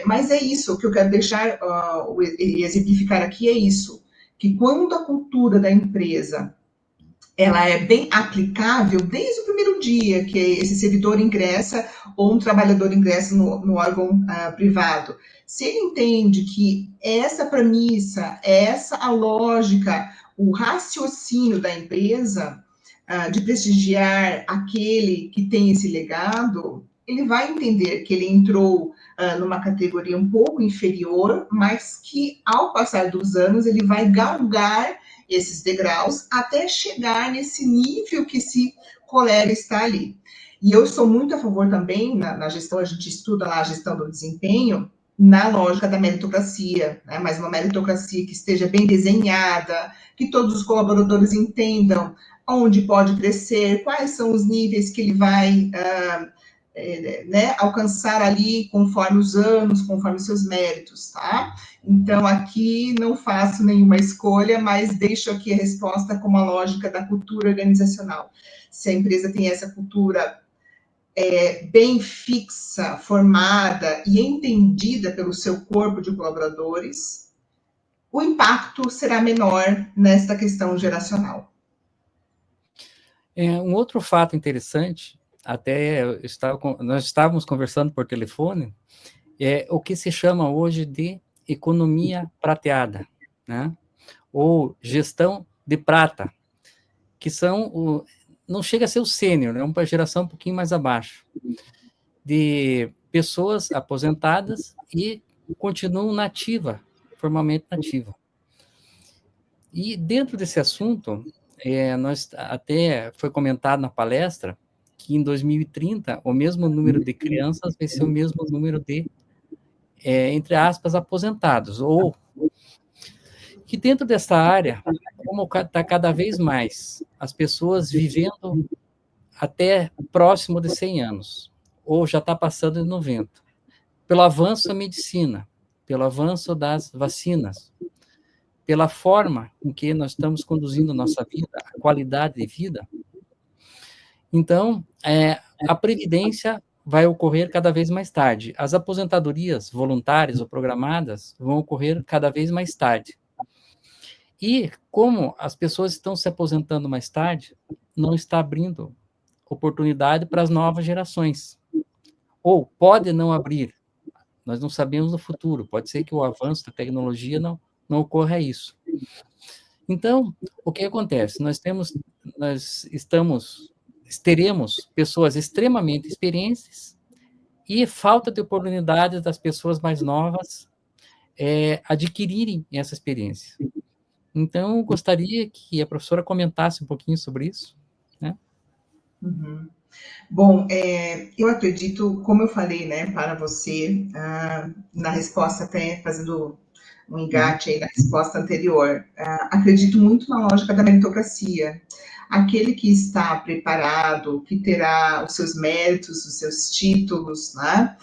Mas é isso, o que eu quero deixar e exemplificar aqui é isso, que quando a cultura da empresa ela é bem aplicável desde o primeiro dia que esse servidor ingressa ou um trabalhador ingressa no órgão privado. Se ele entende que essa premissa, essa a lógica, o raciocínio da empresa de prestigiar aquele que tem esse legado, ele vai entender que ele entrou numa categoria um pouco inferior, mas que ao passar dos anos ele vai galgar esses degraus até chegar nesse nível que esse colega está ali. E eu sou muito a favor também, na gestão, a gente estuda lá a gestão do desempenho, na lógica da meritocracia, né? Mas uma meritocracia que esteja bem desenhada, que todos os colaboradores entendam onde pode crescer, quais são os níveis que ele vai né, alcançar ali conforme os anos, conforme os seus méritos, tá? Então, aqui não faço nenhuma escolha, mas deixo aqui a resposta com a lógica da cultura organizacional. Se a empresa tem essa cultura bem fixa, formada e entendida pelo seu corpo de colaboradores, o impacto será menor nesta questão geracional. Um outro fato interessante, nós estávamos conversando por telefone, é o que se chama hoje de economia prateada, né? Ou gestão de prata, que não chega a ser o sênior, é uma geração um pouquinho mais abaixo, de pessoas aposentadas e continuam formalmente nativa. E dentro desse assunto, nós até foi comentado na palestra que em 2030 o mesmo número de crianças vai ser o mesmo número de, entre aspas, aposentados, ou que dentro dessa área, como está cada vez mais as pessoas vivendo até próximo de 100 anos, ou já está passando de 90, pelo avanço da medicina, pelo avanço das vacinas, pela forma com que nós estamos conduzindo a nossa vida, a qualidade de vida. Então, a previdência vai ocorrer cada vez mais tarde. As aposentadorias voluntárias ou programadas vão ocorrer cada vez mais tarde. E como as pessoas estão se aposentando mais tarde, não está abrindo oportunidade para as novas gerações. Ou pode não abrir, nós não sabemos no futuro, pode ser que o avanço da tecnologia não ocorra isso. Então, o que acontece? Teremos pessoas extremamente experientes e falta de oportunidade das pessoas mais novas adquirirem essa experiência. Então, gostaria que a professora comentasse um pouquinho sobre isso, né? Uhum. Bom, eu acredito, como eu falei, né, para você, na resposta até fazendo um engate aí na resposta anterior. Acredito muito na lógica da meritocracia. Aquele que está preparado, que terá os seus méritos, os seus títulos, né,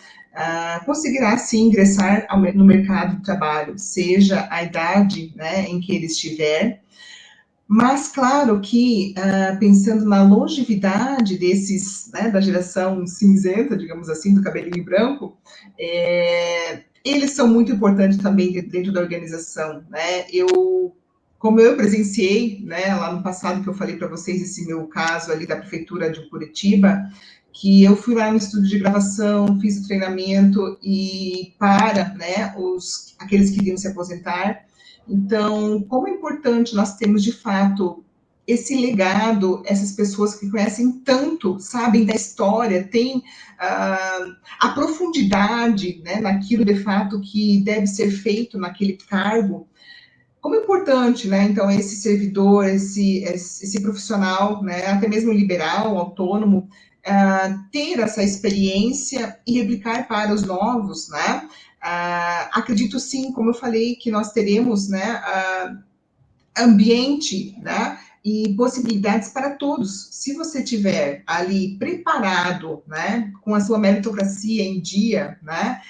conseguirá sim ingressar no mercado de trabalho, seja a idade, né, em que ele estiver. Mas, claro que, pensando na longevidade desses, né, da geração cinzenta, digamos assim, do cabelinho branco, eles são muito importantes também dentro da organização, né? Como eu presenciei, né, lá no passado, que eu falei para vocês, esse meu caso ali da prefeitura de Curitiba, que eu fui lá no estúdio de gravação, fiz o treinamento e né, aqueles que iriam se aposentar. Então, como é importante nós termos, de fato, esse legado, essas pessoas que conhecem tanto, sabem da história, têm a profundidade, né, naquilo, de fato, que deve ser feito naquele cargo. Como é importante, né, então, esse servidor, esse profissional, né, até mesmo liberal, autônomo, ter essa experiência e replicar para os novos, né? Acredito sim, como eu falei, que nós teremos, né, ambiente, né, e possibilidades para todos. Se você tiver ali preparado, né, com a sua meritocracia em dia, né,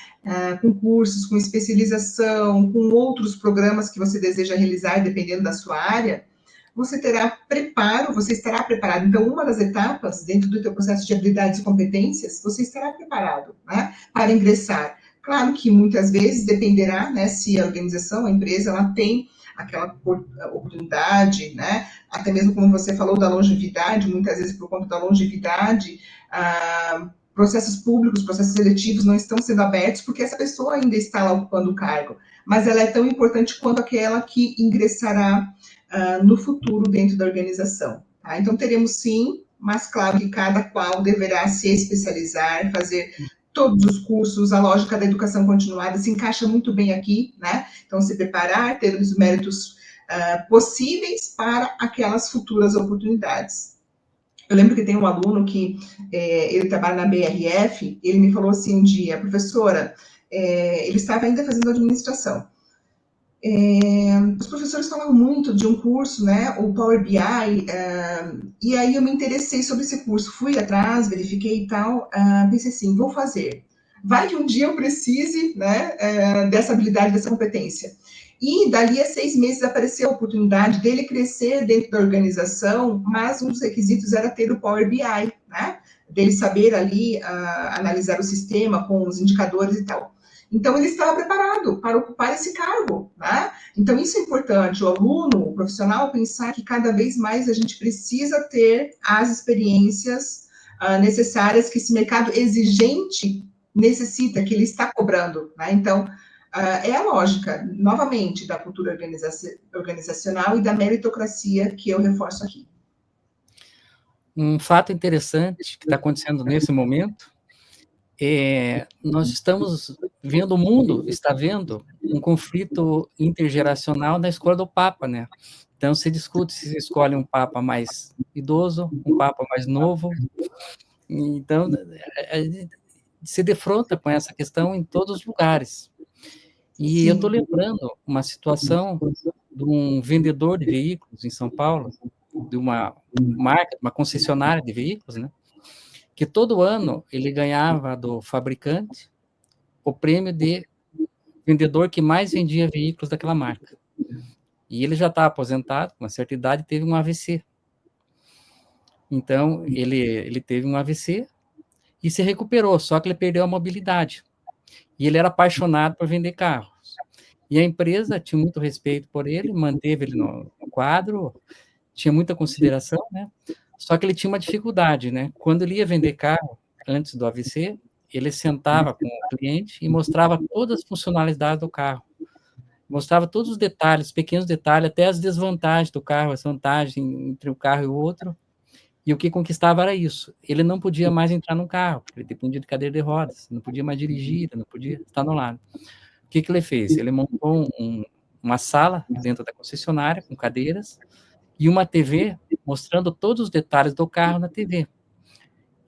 com cursos, com especialização, com outros programas que você deseja realizar, dependendo da sua área, você terá preparo, você estará preparado. Então, uma das etapas dentro do teu processo de habilidades e competências, você estará preparado, né, para ingressar. Claro que muitas vezes dependerá, né, se a organização, a empresa, ela tem aquela oportunidade, né, até mesmo como você falou da longevidade, muitas vezes por conta da longevidade, processos públicos, processos seletivos não estão sendo abertos porque essa pessoa ainda está lá ocupando o cargo, mas ela é tão importante quanto aquela que ingressará no futuro dentro da organização. Tá? Então, teremos sim, mas claro que cada qual deverá se especializar, fazer todos os cursos, a lógica da educação continuada se encaixa muito bem aqui, né? Então, se preparar, ter os méritos possíveis para aquelas futuras oportunidades. Eu lembro que tem um aluno que ele trabalha na BRF, ele me falou assim um dia, professora, ele estava ainda fazendo administração. Os professores falavam muito de um curso, né, o Power BI, e aí eu me interessei sobre esse curso, fui atrás, verifiquei e tal, pensei assim, vou fazer. Vai que um dia eu precise, né, dessa habilidade, dessa competência. E dali a 6 meses apareceu a oportunidade dele crescer dentro da organização, mas um dos requisitos era ter o Power BI, né, dele saber ali analisar o sistema com os indicadores e tal. Então, ele estava preparado para ocupar esse cargo, né? Então, isso é importante, o aluno, o profissional, pensar que cada vez mais a gente precisa ter as experiências necessárias que esse mercado exigente necessita, que ele está cobrando, né? Então, é a lógica, novamente, da cultura organizacional e da meritocracia que eu reforço aqui. Um fato interessante que está acontecendo nesse momento nós estamos vendo, o mundo está vendo um conflito intergeracional na escolha do Papa, né? Então, se discute se escolhe um Papa mais idoso, um Papa mais novo. Então, se defronta com essa questão em todos os lugares. E Sim. Eu estou lembrando uma situação de um vendedor de veículos em São Paulo, de uma marca, uma concessionária de veículos, né? Que todo ano ele ganhava do fabricante o prêmio de vendedor que mais vendia veículos daquela marca. E ele já está aposentado, com uma certa idade, teve um AVC. Então, ele teve um AVC e se recuperou, só que ele perdeu a mobilidade. E ele era apaixonado por vender carros. E a empresa tinha muito respeito por ele, manteve ele no quadro, tinha muita consideração, né? Só que ele tinha uma dificuldade, né? Quando ele ia vender carro, antes do AVC, ele sentava com o cliente e mostrava todas as funcionalidades do carro. Mostrava todos os detalhes, pequenos detalhes, até as desvantagens do carro, as vantagens entre um carro e o outro. E o que conquistava era isso. Ele não podia mais entrar no carro, porque ele dependia de cadeira de rodas, não podia mais dirigir, não podia estar no lado. O que ele fez? Ele montou uma sala dentro da concessionária, com cadeiras, e uma TV mostrando todos os detalhes do carro na TV.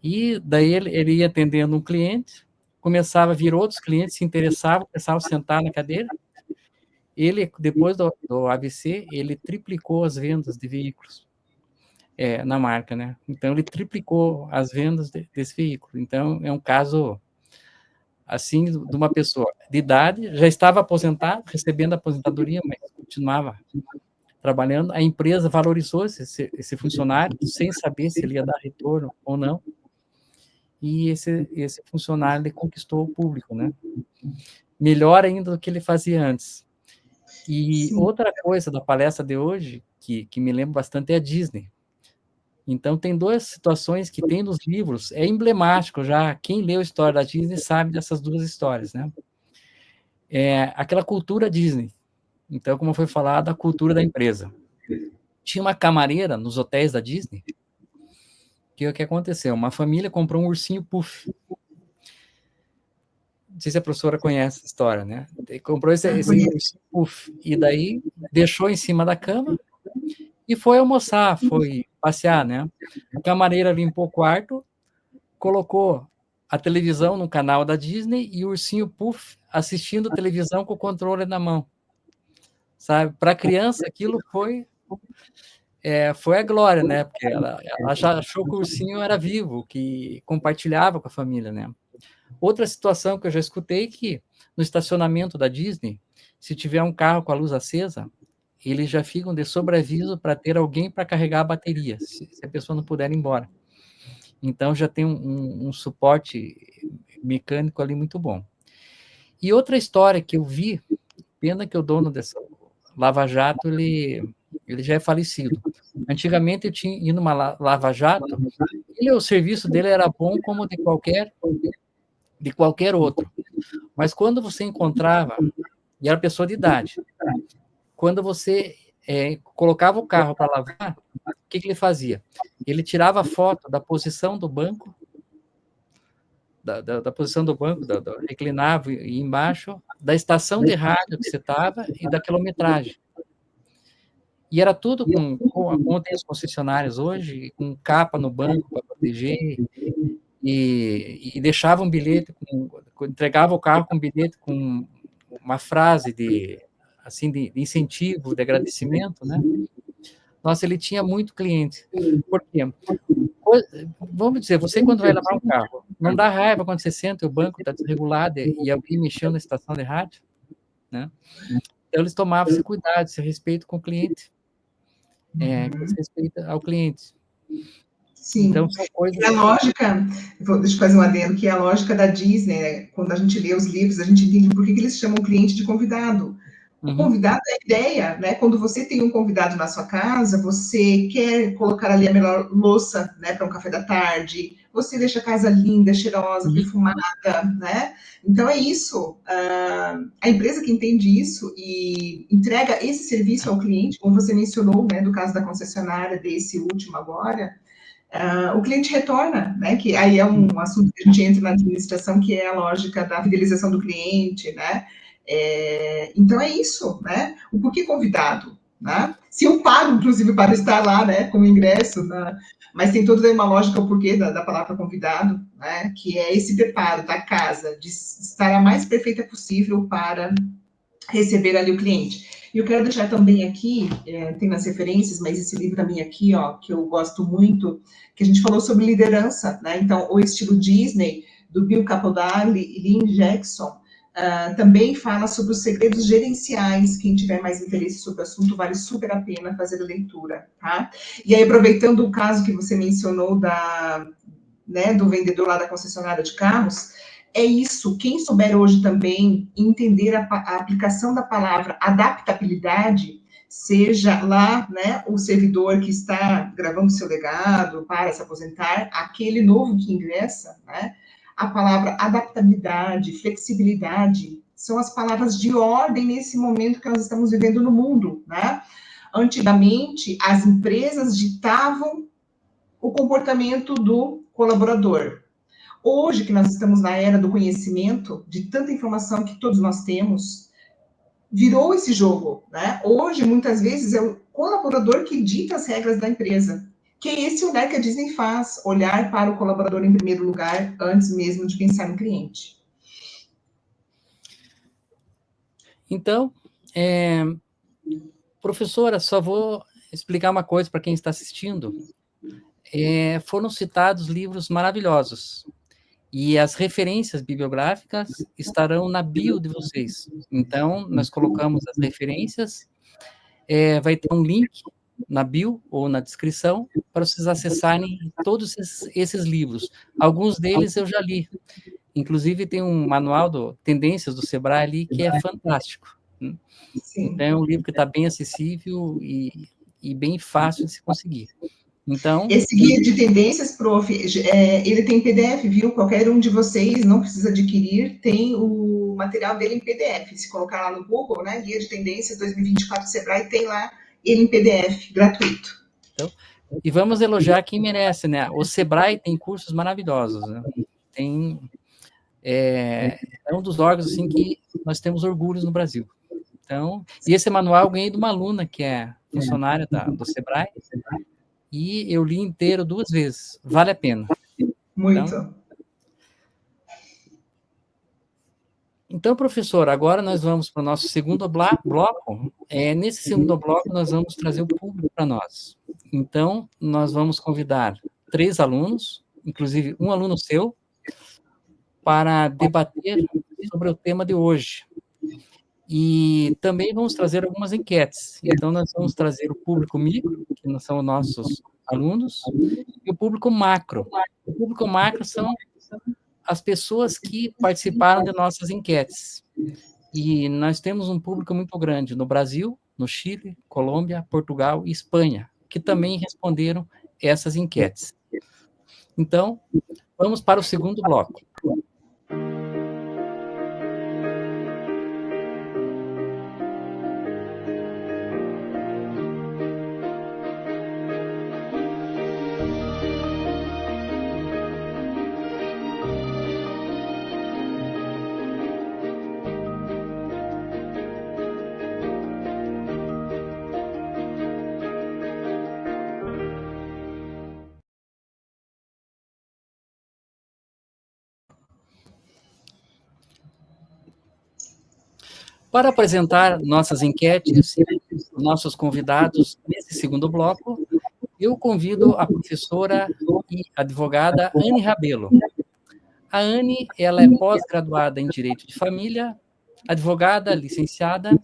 E daí ele ia atendendo um cliente, começava a vir outros clientes, se interessavam, começavam a sentar na cadeira, Ele, depois do AVC, ele triplicou as vendas de veículos na marca, né? Então, ele triplicou as vendas desse veículo. Então, é um caso, assim, de uma pessoa de idade, já estava aposentado, recebendo aposentadoria, mas continuava trabalhando. A empresa valorizou esse funcionário, sem saber se ele ia dar retorno ou não. E esse funcionário, ele conquistou o público, né? Melhor ainda do que ele fazia antes. E Sim. outra coisa da palestra de hoje, que me lembra bastante, é a Disney. Então, tem duas situações que tem nos livros, é emblemático já, quem leu a história da Disney sabe dessas duas histórias, né? Aquela cultura Disney. Então, como foi falado, a cultura da empresa. Tinha uma camareira nos hotéis da Disney, que o que aconteceu? Uma família comprou um ursinho Puff. Não sei se a professora conhece essa história, né? Comprou esse ursinho Puff, e daí deixou em cima da cama, e foi almoçar, foi passear, né? A camareira limpou o quarto, colocou a televisão no canal da Disney e o ursinho Puff assistindo televisão com o controle na mão, sabe? Para a criança, aquilo foi a glória, né? Porque ela já achou que o ursinho era vivo, que compartilhava com a família, né? Outra situação que eu já escutei que no estacionamento da Disney, se tiver um carro com a luz acesa, eles já ficam de sobreaviso para ter alguém para carregar a bateria, se a pessoa não puder ir embora. Então, já tem um suporte mecânico ali muito bom. E outra história que eu vi, pena que o dono dessa Lava Jato, ele já é falecido. Antigamente, eu tinha ido numa Lava Jato, o serviço dele era bom como de qualquer outro. Mas quando você encontrava, e era pessoa de idade, quando você colocava o carro para lavar, o que ele fazia? Ele tirava foto da posição do banco, da posição do banco, reclinava e embaixo, da estação de rádio que você estava e da quilometragem. E era tudo como tem os concessionários hoje, com capa no banco para proteger, e deixava um bilhete, entregava o carro com um bilhete com uma frase de incentivo, de agradecimento, né? Nossa, ele tinha muito cliente. Por quê? Vamos dizer, você quando vai lavar um carro, não dá raiva quando você senta e o banco está desregulado e alguém mexeu na estação de rádio, né? Então, eles tomavam esse cuidado, esse respeito com o cliente, esse respeito ao cliente. Sim. Então, são coisas... E a lógica, deixa eu fazer um adendo, que é a lógica da Disney, né? Quando a gente lê os livros, a gente entende por que eles chamam o cliente de convidado. O convidado é a ideia, né? Quando você tem um convidado na sua casa, você quer colocar ali a melhor louça, né, para um café da tarde, você deixa a casa linda, cheirosa, perfumada, né? Então é isso. A empresa que entende isso e entrega esse serviço ao cliente, como você mencionou, né, do caso da concessionária, desse último agora, o cliente retorna, né? Que aí é um assunto que a gente entra na administração, que é a lógica da fidelização do cliente, né? Então é isso, né? O porquê convidado, né? Se eu pago, inclusive, para estar lá, né, com o ingresso, né? Mas tem toda uma lógica o porquê da palavra convidado, né? Que é esse preparo da casa, de estar a mais perfeita possível para receber ali o cliente. E eu quero deixar também aqui, tem nas referências, mas esse livro também aqui, ó, que eu gosto muito, que a gente falou sobre liderança, né? Então, o estilo Disney, do Bill Capaldi e Lynn Jackson, também fala sobre os segredos gerenciais. Quem tiver mais interesse sobre o assunto, vale super a pena fazer a leitura, tá? E aí, aproveitando o caso que você mencionou do vendedor lá da concessionária de carros, é isso. Quem souber hoje também entender a aplicação da palavra adaptabilidade, seja lá, né, o servidor que está gravando seu legado para se aposentar, aquele novo que ingressa, né, a palavra adaptabilidade, flexibilidade, são as palavras de ordem nesse momento que nós estamos vivendo no mundo, né? Antigamente, as empresas ditavam o comportamento do colaborador. Hoje, que nós estamos na era do conhecimento, de tanta informação que todos nós temos, virou esse jogo, né? Hoje, muitas vezes, é o colaborador que dita as regras da empresa. Que é esse olhar que a Disney faz, olhar para o colaborador em primeiro lugar, antes mesmo de pensar no cliente. Então, Professora, só vou explicar uma coisa para quem está assistindo. Foram citados livros maravilhosos, e as referências bibliográficas estarão na bio de vocês. Então, nós colocamos as referências, vai ter um link na bio ou na descrição para vocês acessarem todos esses livros. Alguns deles eu já li. Inclusive, tem um manual do Tendências do Sebrae ali que é fantástico. Sim. Então, é um livro que está bem acessível e bem fácil de se conseguir. Então, esse guia de tendências, prof, ele tem PDF, viu? Qualquer um de vocês não precisa adquirir, tem o material dele em PDF. Se colocar lá no Google, né, Guia de Tendências 2024 Sebrae, tem lá ele em PDF, gratuito. Então, e vamos elogiar quem merece, né? O Sebrae tem cursos maravilhosos, né? É um dos órgãos assim que nós temos orgulhos no Brasil. Então, e esse manual eu ganhei de uma aluna que é funcionária do Sebrae, e eu li inteiro 2 vezes. Vale a pena. Muito. Então, professor, agora nós vamos para o nosso segundo bloco. Nesse segundo bloco, nós vamos trazer o público para nós. Então, nós vamos convidar 3 alunos, inclusive um aluno seu, para debater sobre o tema de hoje. E também vamos trazer algumas enquetes. Então, nós vamos trazer o público micro, que não são nossos alunos, e o público macro. O público macro são as pessoas que participaram de nossas enquetes. E nós temos um público muito grande no Brasil, no Chile, Colômbia, Portugal e Espanha, que também responderam essas enquetes. Então, vamos para o segundo bloco. Para apresentar nossas enquetes, nossos convidados nesse segundo bloco, eu convido a professora e advogada Anne Rabelo. A Anne, ela é pós-graduada em Direito de Família, advogada, licenciada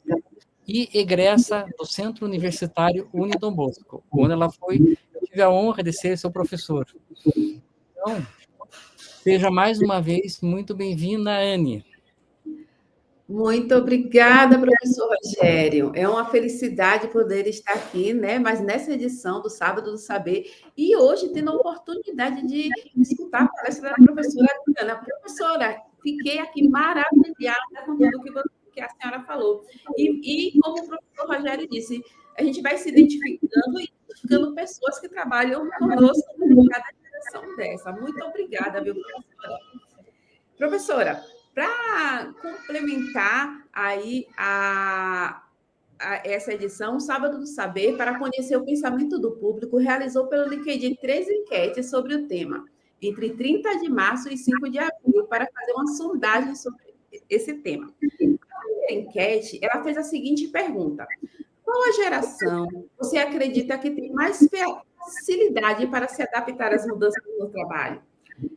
e egressa do Centro Universitário Unidom Bosco, onde eu tive a honra de ser seu professor. Então, seja mais uma vez muito bem-vinda, Anne. Muito obrigada, professor Rogério. É uma felicidade poder estar aqui, né? Mas nessa edição do Sábado do Saber, e hoje tendo a oportunidade de escutar a palestra da professora Adriana. Professora, fiquei aqui maravilhada com tudo que a senhora falou. E como o professor Rogério disse, a gente vai se identificando e identificando pessoas que trabalham conosco em cada geração dessa. Muito obrigada, viu, professora? Professora, para complementar aí essa edição, o Sábado do Saber, para conhecer o pensamento do público, realizou pelo LinkedIn 3 enquetes sobre o tema, entre 30 de março e 5 de abril, para fazer uma sondagem sobre esse tema. A primeira enquete, ela fez a seguinte pergunta: qual a geração você acredita que tem mais facilidade para se adaptar às mudanças no trabalho?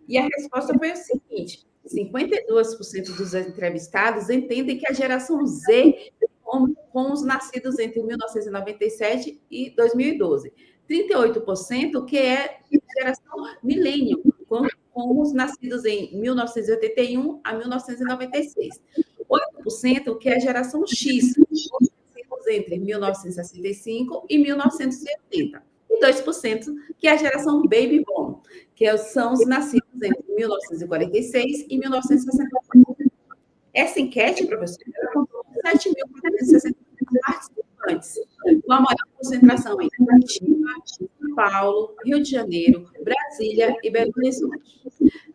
E a resposta foi o seguinte: 52% dos entrevistados entendem que a geração Z com os nascidos entre 1997 e 2012. 38% que é geração milênio, com os nascidos em 1981 a 1996. 8% que é a geração X, entre 1965 e 1980. E 2% que é a geração Baby Boom, que são os nascidos entre 1946 e 1964. Essa enquete, professor, contou com 7.460 participantes, com a maior concentração em Curitiba, São Paulo, Rio de Janeiro, Brasília e Belo Horizonte.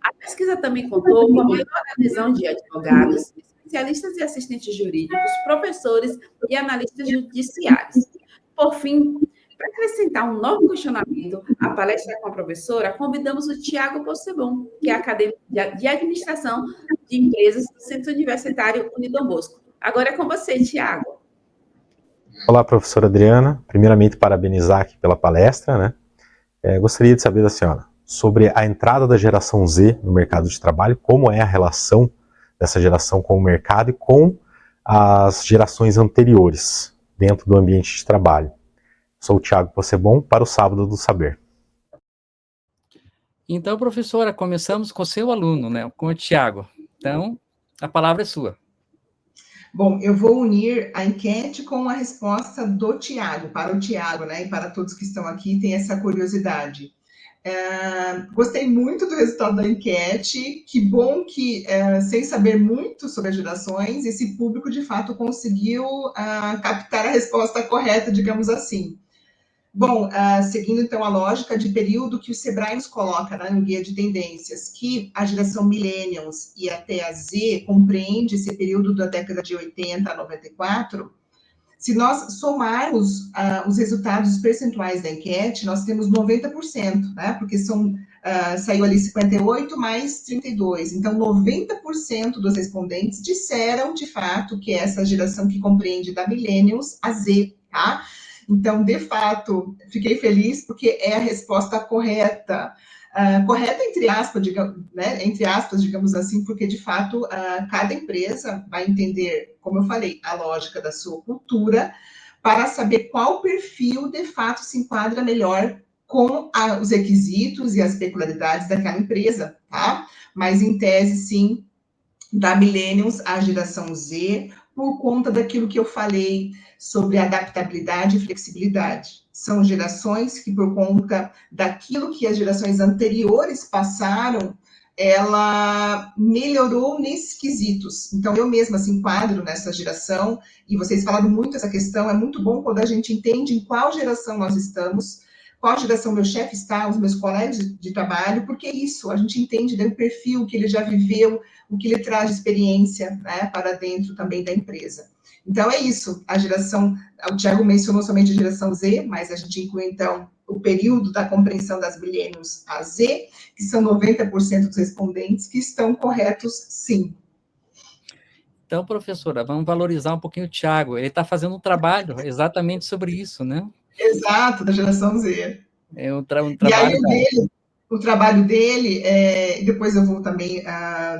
A pesquisa também contou com a maior adesão de advogados, especialistas e assistentes jurídicos, professores e analistas judiciários. Por fim, para acrescentar um novo questionamento à palestra com a professora, convidamos o Tiago Possebon, que é acadêmico de administração de empresas do Centro Universitário Unidom Bosco. Agora é com você, Tiago. Olá, professora Adriana. Primeiramente, parabenizar aqui pela palestra, né? Gostaria de saber da senhora sobre a entrada da geração Z no mercado de trabalho, como é a relação dessa geração com o mercado e com as gerações anteriores dentro do ambiente de trabalho. Sou o Thiago Possebon para o Sábado do Saber. Então, professora, começamos com o seu aluno, né, com o Tiago. Então, a palavra é sua. Bom, eu vou unir a enquete com a resposta do Tiago, para o Tiago, né, e para todos que estão aqui, tem essa curiosidade. Gostei muito do resultado da enquete, que bom que, sem saber muito sobre as gerações, esse público, de fato, conseguiu captar a resposta correta, digamos assim. Bom, seguindo então a lógica de período que o Sebrae nos coloca, né, no guia de tendências, que a geração Millennials e até a Z compreende esse período da década de 80 a 94, se nós somarmos os resultados percentuais da enquete, nós temos 90%, né, porque saiu ali 58 mais 32, então 90% dos respondentes disseram, de fato, que é essa geração que compreende da Millennials a Z, tá? Então, de fato, fiquei feliz porque é a resposta correta. Correta entre aspas, digamos assim, porque, de fato, cada empresa vai entender, como eu falei, a lógica da sua cultura para saber qual perfil, de fato, se enquadra melhor com os requisitos e as peculiaridades daquela empresa, tá? Mas, em tese, sim, da Millennials à geração Z, por conta daquilo que eu falei sobre adaptabilidade e flexibilidade. São gerações que, por conta daquilo que as gerações anteriores passaram, ela melhorou nesses quesitos. Então, eu mesma se enquadro nessa geração, e vocês falaram muito essa questão, é muito bom quando a gente entende em qual geração nós estamos, qual geração meu chefe está, os meus colegas de trabalho, porque é isso, a gente entende o perfil que ele já viveu, o que ele traz de experiência, né, para dentro também da empresa. Então, é isso, a geração, o Thiago mencionou somente a geração Z, mas a gente inclui, então, o período da compreensão das millennials a Z, que são 90% dos respondentes que estão corretos, sim. Então, professora, vamos valorizar um pouquinho o Thiago. Ele está fazendo um trabalho exatamente sobre isso, né? Exato, da geração Z. É um trabalho... E aí, o trabalho dele, depois eu vou também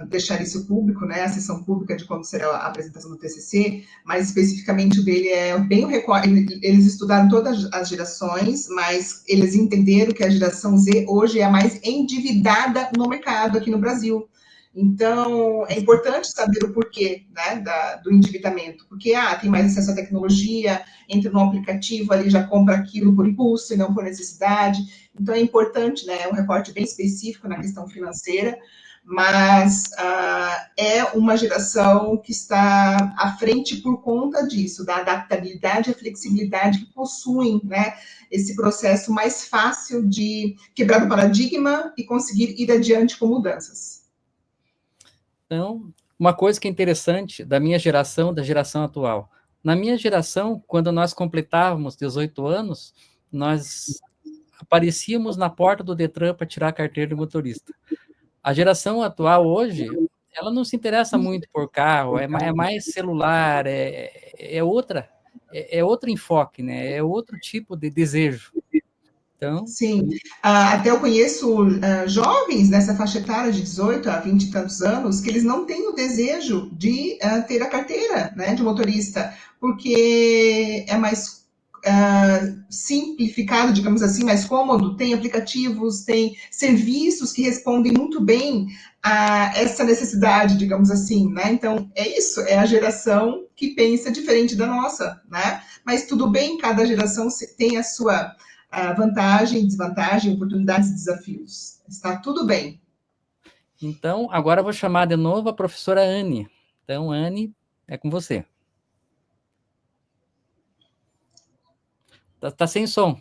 deixar isso público, né, a sessão pública de quando será a apresentação do TCC, mas especificamente o dele é bem o recorte, eles estudaram todas as gerações, mas eles entenderam que a geração Z hoje é a mais endividada no mercado aqui no Brasil. Então, é importante saber o porquê, né, do endividamento, porque tem mais acesso à tecnologia, entra no aplicativo ali, já compra aquilo por impulso e não por necessidade. Então, é importante, né, um recorte bem específico na questão financeira, mas é uma geração que está à frente por conta disso, da adaptabilidade e a flexibilidade que possuem, né, esse processo mais fácil de quebrar o paradigma e conseguir ir adiante com mudanças. Então, uma coisa que é interessante da minha geração, da geração atual. Na minha geração, quando nós completávamos 18 anos, nós aparecíamos na porta do Detran para tirar a carteira de motorista. A geração atual hoje, ela não se interessa muito por carro, é mais celular, é outro enfoque, né? É outro tipo de desejo. Então... Sim, até eu conheço jovens nessa faixa etária de 18 a 20 e tantos anos que eles não têm o desejo de ter a carteira, né, de motorista, porque é mais simplificado, digamos assim, mais cômodo, tem aplicativos, tem serviços que respondem muito bem a essa necessidade, digamos assim, né? Então, é isso, é a geração que pensa diferente da nossa, né? Mas tudo bem, cada geração tem a sua vantagem, desvantagem, oportunidades e desafios. Está tudo bem. Então, agora eu vou chamar de novo a professora Anne. Então, Anne, é com você. Tá sem som.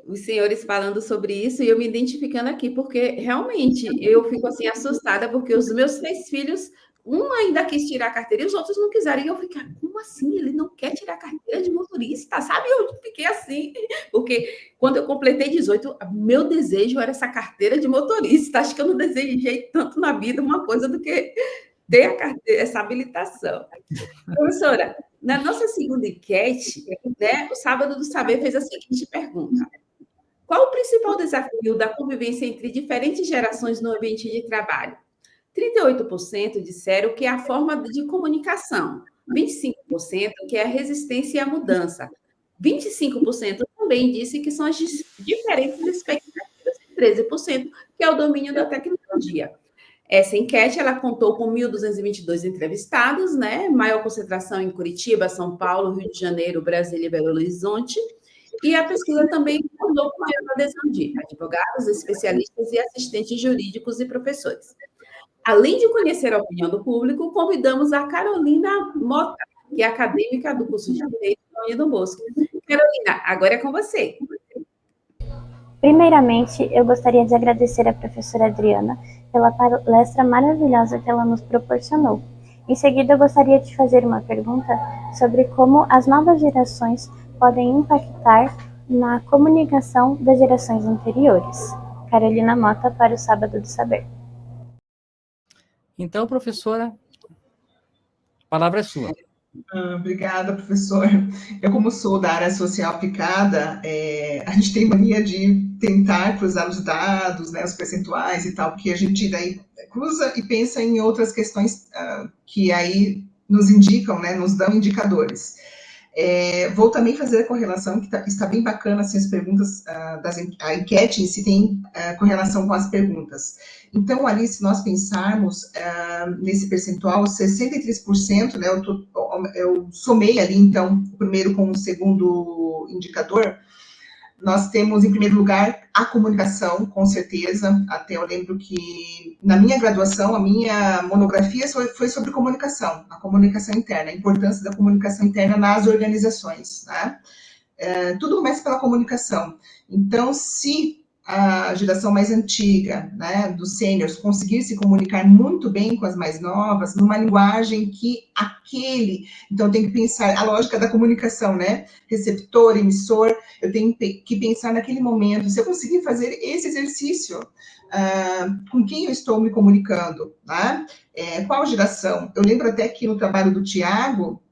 Os senhores falando sobre isso e eu me identificando aqui, porque realmente eu fico assim assustada, porque os meus 3 filhos, um ainda quis tirar a carteira e os outros não quiseram. E eu fiquei, como assim? Ele não quer tirar a carteira de motorista, sabe? Eu fiquei assim, porque quando eu completei 18, meu desejo era essa carteira de motorista. Acho que eu não desejei tanto na vida uma coisa do que ter essa habilitação. Professora, na nossa segunda enquete, né, o Sábado do Saber fez a seguinte pergunta: qual o principal desafio da convivência entre diferentes gerações no ambiente de trabalho? 38% disseram que é a forma de comunicação, 25% que é a resistência à mudança, 25% também disse que são as diferentes expectativas, e 13% que é o domínio da tecnologia. Essa enquete ela contou com 1.222 entrevistados, né? Maior concentração em Curitiba, São Paulo, Rio de Janeiro, Brasília e Belo Horizonte. E a pesquisa também contou com maior adesão de advogados, especialistas e assistentes jurídicos e professores. Além de conhecer a opinião do público, convidamos a Carolina Mota, que é acadêmica do curso de Direito da União Dom Bosco. Carolina, agora é com você. Primeiramente, eu gostaria de agradecer à professora Adriana pela palestra maravilhosa que ela nos proporcionou. Em seguida, eu gostaria de fazer uma pergunta sobre como as novas gerações podem impactar na comunicação das gerações anteriores. Carolina Mota, para o Sábado do Saber. Então, professora, a palavra é sua. Obrigada, professor. Eu, como sou da área social aplicada, a gente tem mania de tentar cruzar os dados, né, os percentuais e tal, porque a gente daí cruza e pensa em outras questões que aí nos indicam, né, nos dão indicadores. Vou também fazer a correlação, que está bem bacana, assim, as perguntas, a enquete em si tem correlação com as perguntas. Então, ali, se nós pensarmos nesse percentual, 63%, né, eu somei ali, então, o primeiro com o segundo indicador, nós temos, em primeiro lugar, a comunicação, com certeza. Até eu lembro que, na minha graduação, a minha monografia foi sobre comunicação, a comunicação interna, a importância da comunicação interna nas organizações, né? Tudo começa pela comunicação. Então, se a geração mais antiga, né, dos sêniors, conseguir se comunicar muito bem com as mais novas, numa linguagem que então tem que pensar a lógica da comunicação, né, receptor, emissor, eu tenho que pensar naquele momento, se eu conseguir fazer esse exercício, com quem eu estou me comunicando, né, qual geração? Eu lembro até que no trabalho do Tiago,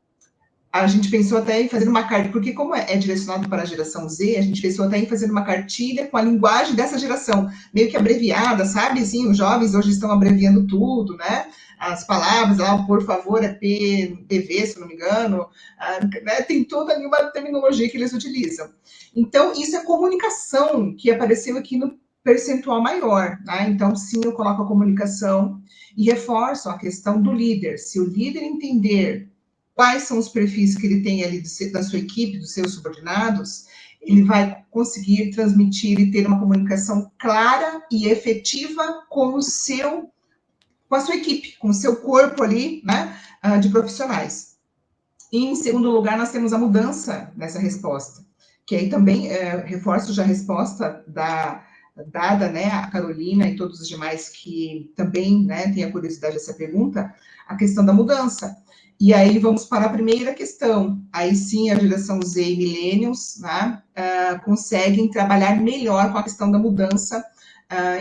a gente pensou até em fazer uma cartilha, porque como é direcionado para a geração Z, a gente pensou até em fazer uma cartilha com a linguagem dessa geração, meio que abreviada, sabe? Assim, os jovens hoje estão abreviando tudo, né? As palavras lá, por favor, é PV, se não me engano, né? Tem toda ali uma terminologia que eles utilizam. Então, isso é comunicação, que apareceu aqui no percentual maior, né? Então, sim, eu coloco a comunicação e reforço a questão do líder. Se o líder entender quais são os perfis que ele tem ali da sua equipe, dos seus subordinados, ele vai conseguir transmitir e ter uma comunicação clara e efetiva com a sua equipe, com o seu corpo ali, né, de profissionais. E, em segundo lugar, nós temos a mudança nessa resposta, que aí também reforço já a resposta dada, né, a Carolina e todos os demais que também, né, têm a curiosidade dessa pergunta, a questão da mudança. E aí vamos para a primeira questão. Aí sim a geração Z e Millennials, né, conseguem trabalhar melhor com a questão da mudança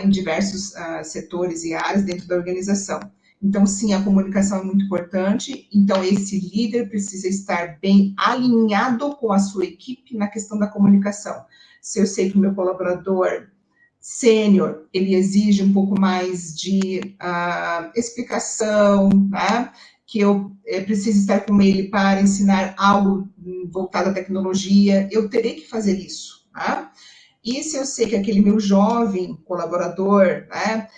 em diversos setores e áreas dentro da organização. Então, sim, a comunicação é muito importante. Então, esse líder precisa estar bem alinhado com a sua equipe na questão da comunicação. Se eu sei que o meu colaborador sênior, ele exige um pouco mais de explicação, né? Que eu preciso estar com ele para ensinar algo voltado à tecnologia, eu terei que fazer isso, tá? E se eu sei que aquele meu jovem colaborador, né,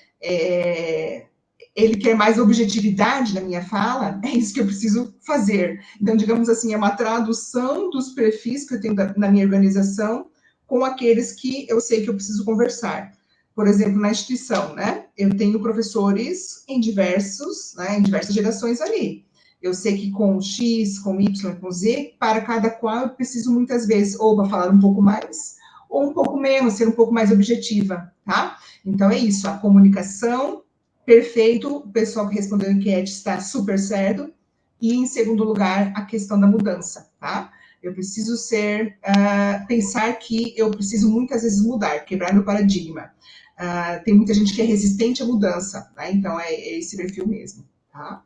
ele quer mais objetividade na minha fala, é isso que eu preciso fazer. Então, digamos assim, é uma tradução dos perfis que eu tenho na minha organização com aqueles que eu sei que eu preciso conversar. Por exemplo, na instituição, né? Eu tenho professores em diversas gerações ali. Eu sei que com X, com Y, com Z, para cada qual eu preciso muitas vezes ou falar um pouco mais, ou um pouco menos, ser um pouco mais objetiva, tá? Então é isso, a comunicação, perfeito, o pessoal que respondeu a enquete está super certo. E em segundo lugar, a questão da mudança, tá? Eu preciso pensar que eu preciso muitas vezes mudar, quebrar meu paradigma. Tem muita gente que é resistente à mudança, né? Então é esse perfil mesmo, tá?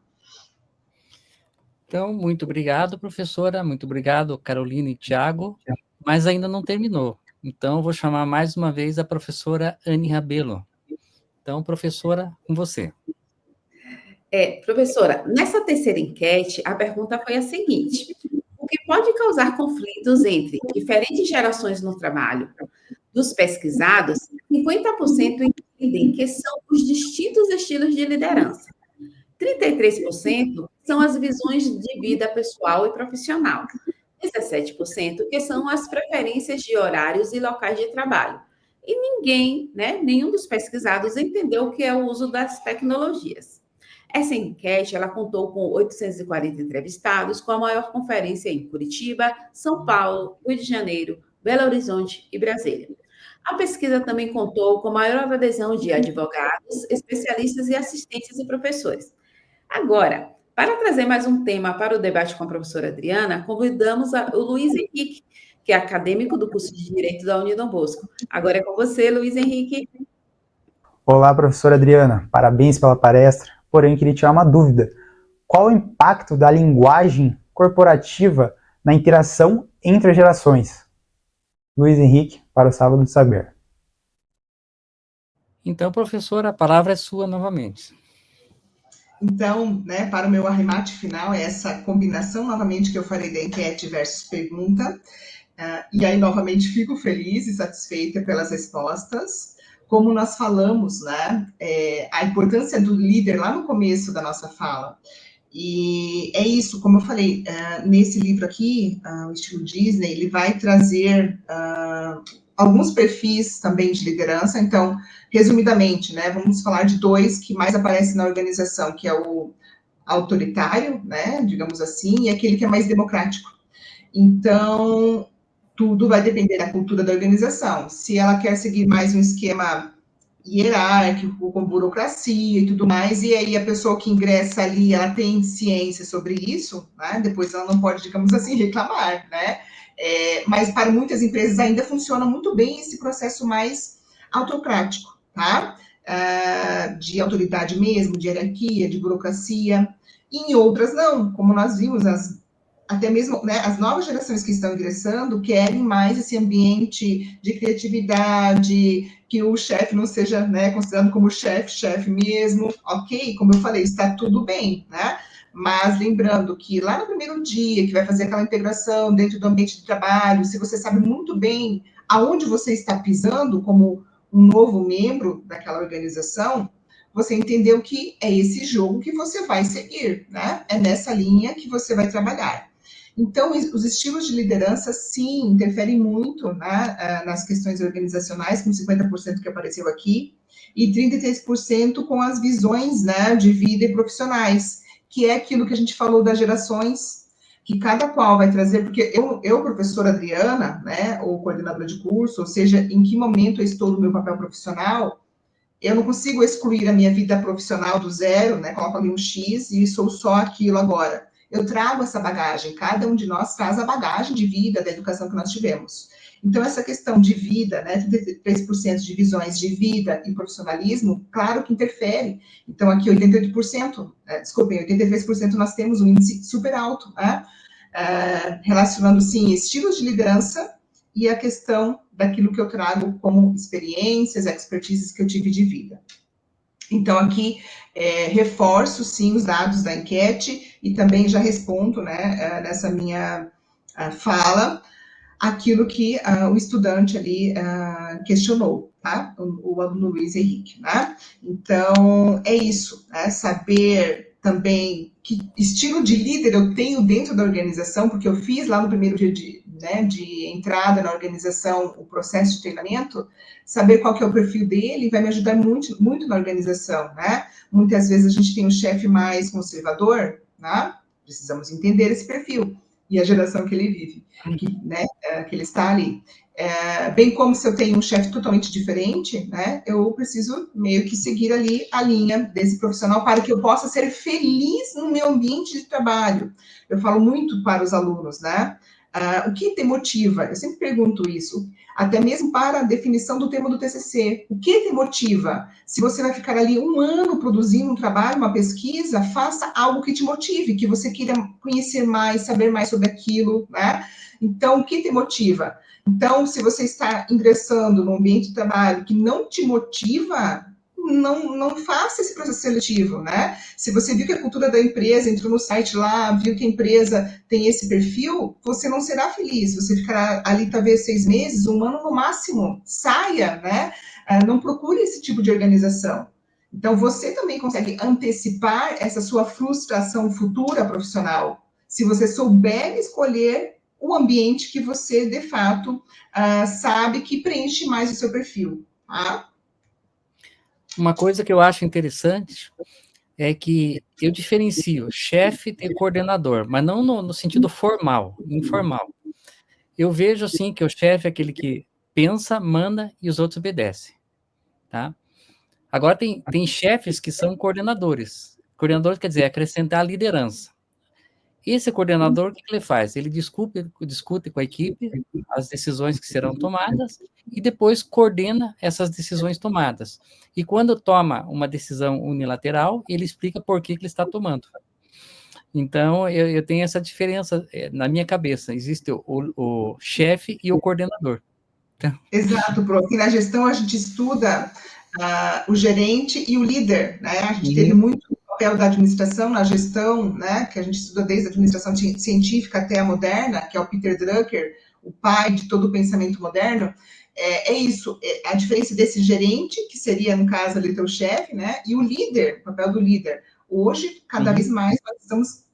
Então, muito obrigado, professora, muito obrigado, Carolina e Tiago, mas ainda não terminou. Então, eu vou chamar mais uma vez a professora Anne Rabelo. Então, professora, com você. Professora, nessa terceira enquete, a pergunta foi a seguinte: o que pode causar conflitos entre diferentes gerações no trabalho? Dos pesquisados, 50% entendem que são os distintos estilos de liderança. 33% são as visões de vida pessoal e profissional. 17% que são as preferências de horários e locais de trabalho. E ninguém, nenhum dos pesquisados entendeu o que é o uso das tecnologias. Essa enquete, ela contou com 840 entrevistados, com a maior conferência em Curitiba, São Paulo, Rio de Janeiro, Belo Horizonte e Brasília. A pesquisa também contou com maior adesão de advogados, especialistas e assistentes e professores. Agora, para trazer mais um tema para o debate com a professora Adriana, convidamos o Luiz Henrique, que é acadêmico do curso de Direito da União Dom Bosco. Agora é com você, Luiz Henrique. Olá, professora Adriana. Parabéns pela palestra. Porém, queria tirar uma dúvida. Qual o impacto da linguagem corporativa na interação entre as gerações? Luiz Henrique, para o Sábado do Saber. Então, professora, a palavra é sua novamente. Então, para o meu arremate final, é essa combinação novamente que eu falei da enquete versus pergunta. E aí, novamente, fico feliz e satisfeita pelas respostas. Como nós falamos, a importância do líder lá no começo da nossa fala. E é isso, como eu falei, nesse livro aqui, o Estilo Disney, ele vai trazer alguns perfis também de liderança. Então, resumidamente, vamos falar de dois que mais aparecem na organização, que é o autoritário, digamos assim, e aquele que é mais democrático. Então, tudo vai depender da cultura da organização. Se ela quer seguir mais um esquema hierárquico, com burocracia e tudo mais, e aí a pessoa que ingressa ali, ela tem ciência sobre isso, depois ela não pode, digamos assim, reclamar, mas para muitas empresas ainda funciona muito bem esse processo mais autocrático, tá? De autoridade mesmo, de hierarquia, de burocracia. E em outras não, como nós vimos, até mesmo as novas gerações que estão ingressando querem mais esse ambiente de criatividade, que o chefe não seja considerado como chefe mesmo, ok? Como eu falei, está tudo bem, Mas lembrando que lá no primeiro dia, que vai fazer aquela integração dentro do ambiente de trabalho, se você sabe muito bem aonde você está pisando como um novo membro daquela organização, você entendeu que é esse jogo que você vai seguir, É nessa linha que você vai trabalhar. Então, os estilos de liderança, sim, interferem muito nas questões organizacionais, com 50% que apareceu aqui, e 33% com as visões de vida e profissionais, que é aquilo que a gente falou das gerações, que cada qual vai trazer, porque eu professora Adriana, ou coordenadora de curso, ou seja, em que momento eu estou no meu papel profissional, eu não consigo excluir a minha vida profissional do zero, coloco ali um X e sou só aquilo agora. Eu trago essa bagagem, cada um de nós traz a bagagem de vida, da educação que nós tivemos. Então, essa questão de vida, 33% de visões de vida e profissionalismo, claro que interfere. Então, aqui 88%, 83% nós temos um índice super alto, relacionando, sim, estilos de liderança e a questão daquilo que eu trago como experiências, expertises que eu tive de vida. Então, aqui, reforço, sim, os dados da enquete e também já respondo, nessa minha fala, aquilo que o estudante ali questionou, tá? O aluno Luiz Henrique, Então, é isso, saber também que estilo de líder eu tenho dentro da organização, porque eu fiz lá no primeiro dia de entrada na organização o processo de treinamento, saber qual que é o perfil dele vai me ajudar muito, muito na organização, Muitas vezes a gente tem um chefe mais conservador, Precisamos entender esse perfil e a geração que ele vive, que ele está ali. Bem como se eu tenho um chefe totalmente diferente, eu preciso meio que seguir ali a linha desse profissional para que eu possa ser feliz no meu ambiente de trabalho. Eu falo muito para os alunos, O que te motiva? Eu sempre pergunto isso, até mesmo para a definição do tema do TCC. O que te motiva? Se você vai ficar ali 1 ano produzindo um trabalho, uma pesquisa, faça algo que te motive, que você queira conhecer mais, saber mais sobre aquilo, né? Então, o que te motiva? Então, se você está ingressando no ambiente de trabalho que não te motiva, não faça esse processo seletivo, né? Se você viu que a cultura da empresa, entrou no site lá, viu que a empresa tem esse perfil, você não será feliz. Você ficará ali talvez 6 meses, 1 ano no máximo. Saia, né? Não procure esse tipo de organização. Então, você também consegue antecipar essa sua frustração futura profissional, se você souber escolher o ambiente que você, de fato, sabe que preenche mais o seu perfil, tá? Uma coisa que eu acho interessante é que eu diferencio chefe e coordenador, mas não no sentido formal, informal. Eu vejo, assim, que o chefe é aquele que pensa, manda e os outros obedecem, tá? Agora, tem chefes que são coordenadores. Coordenador quer dizer acrescentar a liderança. Esse coordenador, o que ele faz? Ele discute com a equipe as decisões que serão tomadas e depois coordena essas decisões tomadas. E quando toma uma decisão unilateral, ele explica por que ele está tomando. Então, eu tenho essa diferença na minha cabeça. Existe o chefe e o coordenador. Exato, Pro. Aqui na gestão a gente estuda o gerente e o líder, né? A gente teve muito papel da administração na gestão, né? Que a gente estuda desde a administração científica até a moderna, que é o Peter Drucker, o pai de todo o pensamento moderno. É isso, a diferença desse gerente, que seria, no caso, ali, teu chefe, né? E o líder, o papel do líder. Hoje, cada vez mais, nós estamos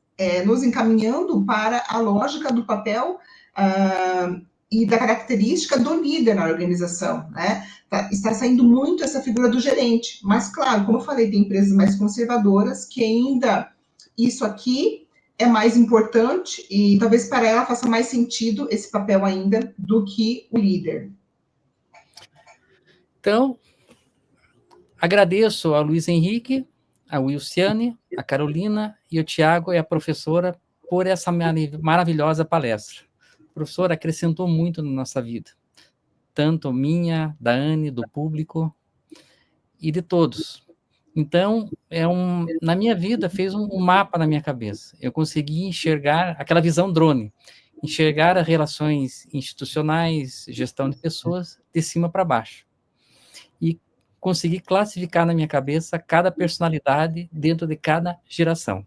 nos encaminhando para a lógica do papel e da característica do líder na organização, né? Está saindo muito essa figura do gerente, mas, claro, como eu falei, tem empresas mais conservadoras que ainda isso aqui é mais importante e talvez para ela faça mais sentido esse papel ainda do que o líder. Então, agradeço ao Luiz Henrique, a Wilciane, a Carolina e o Tiago e a professora por essa maravilhosa palestra. A professora acrescentou muito na nossa vida, tanto minha, da Anne, do público e de todos. Então, na minha vida, fez um mapa na minha cabeça. Eu consegui enxergar aquela visão drone, enxergar as relações institucionais, gestão de pessoas, de cima para baixo. E consegui classificar na minha cabeça cada personalidade dentro de cada geração.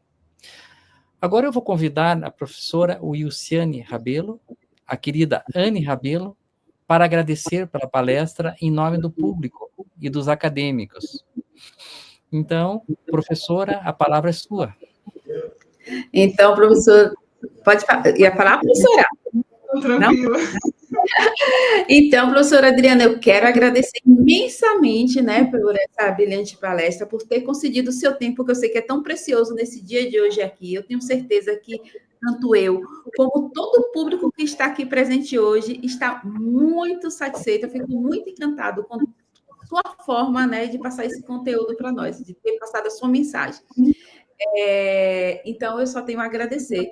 Agora eu vou convidar a professora Wilciane Rabelo, a querida Anne Rabelo, para agradecer pela palestra em nome do público e dos acadêmicos. Então, professora, a palavra é sua. Então, professor, ia falar, professora? Tranquilo. Então, professora Adriana, eu quero agradecer imensamente, né, por essa brilhante palestra, por ter concedido o seu tempo, que eu sei que é tão precioso nesse dia de hoje aqui. Eu tenho certeza que tanto eu, como todo o público que está aqui presente hoje, está muito satisfeito. Eu fico muito encantado com a sua forma, né, de passar esse conteúdo para nós, de ter passado a sua mensagem. Então, eu só tenho a agradecer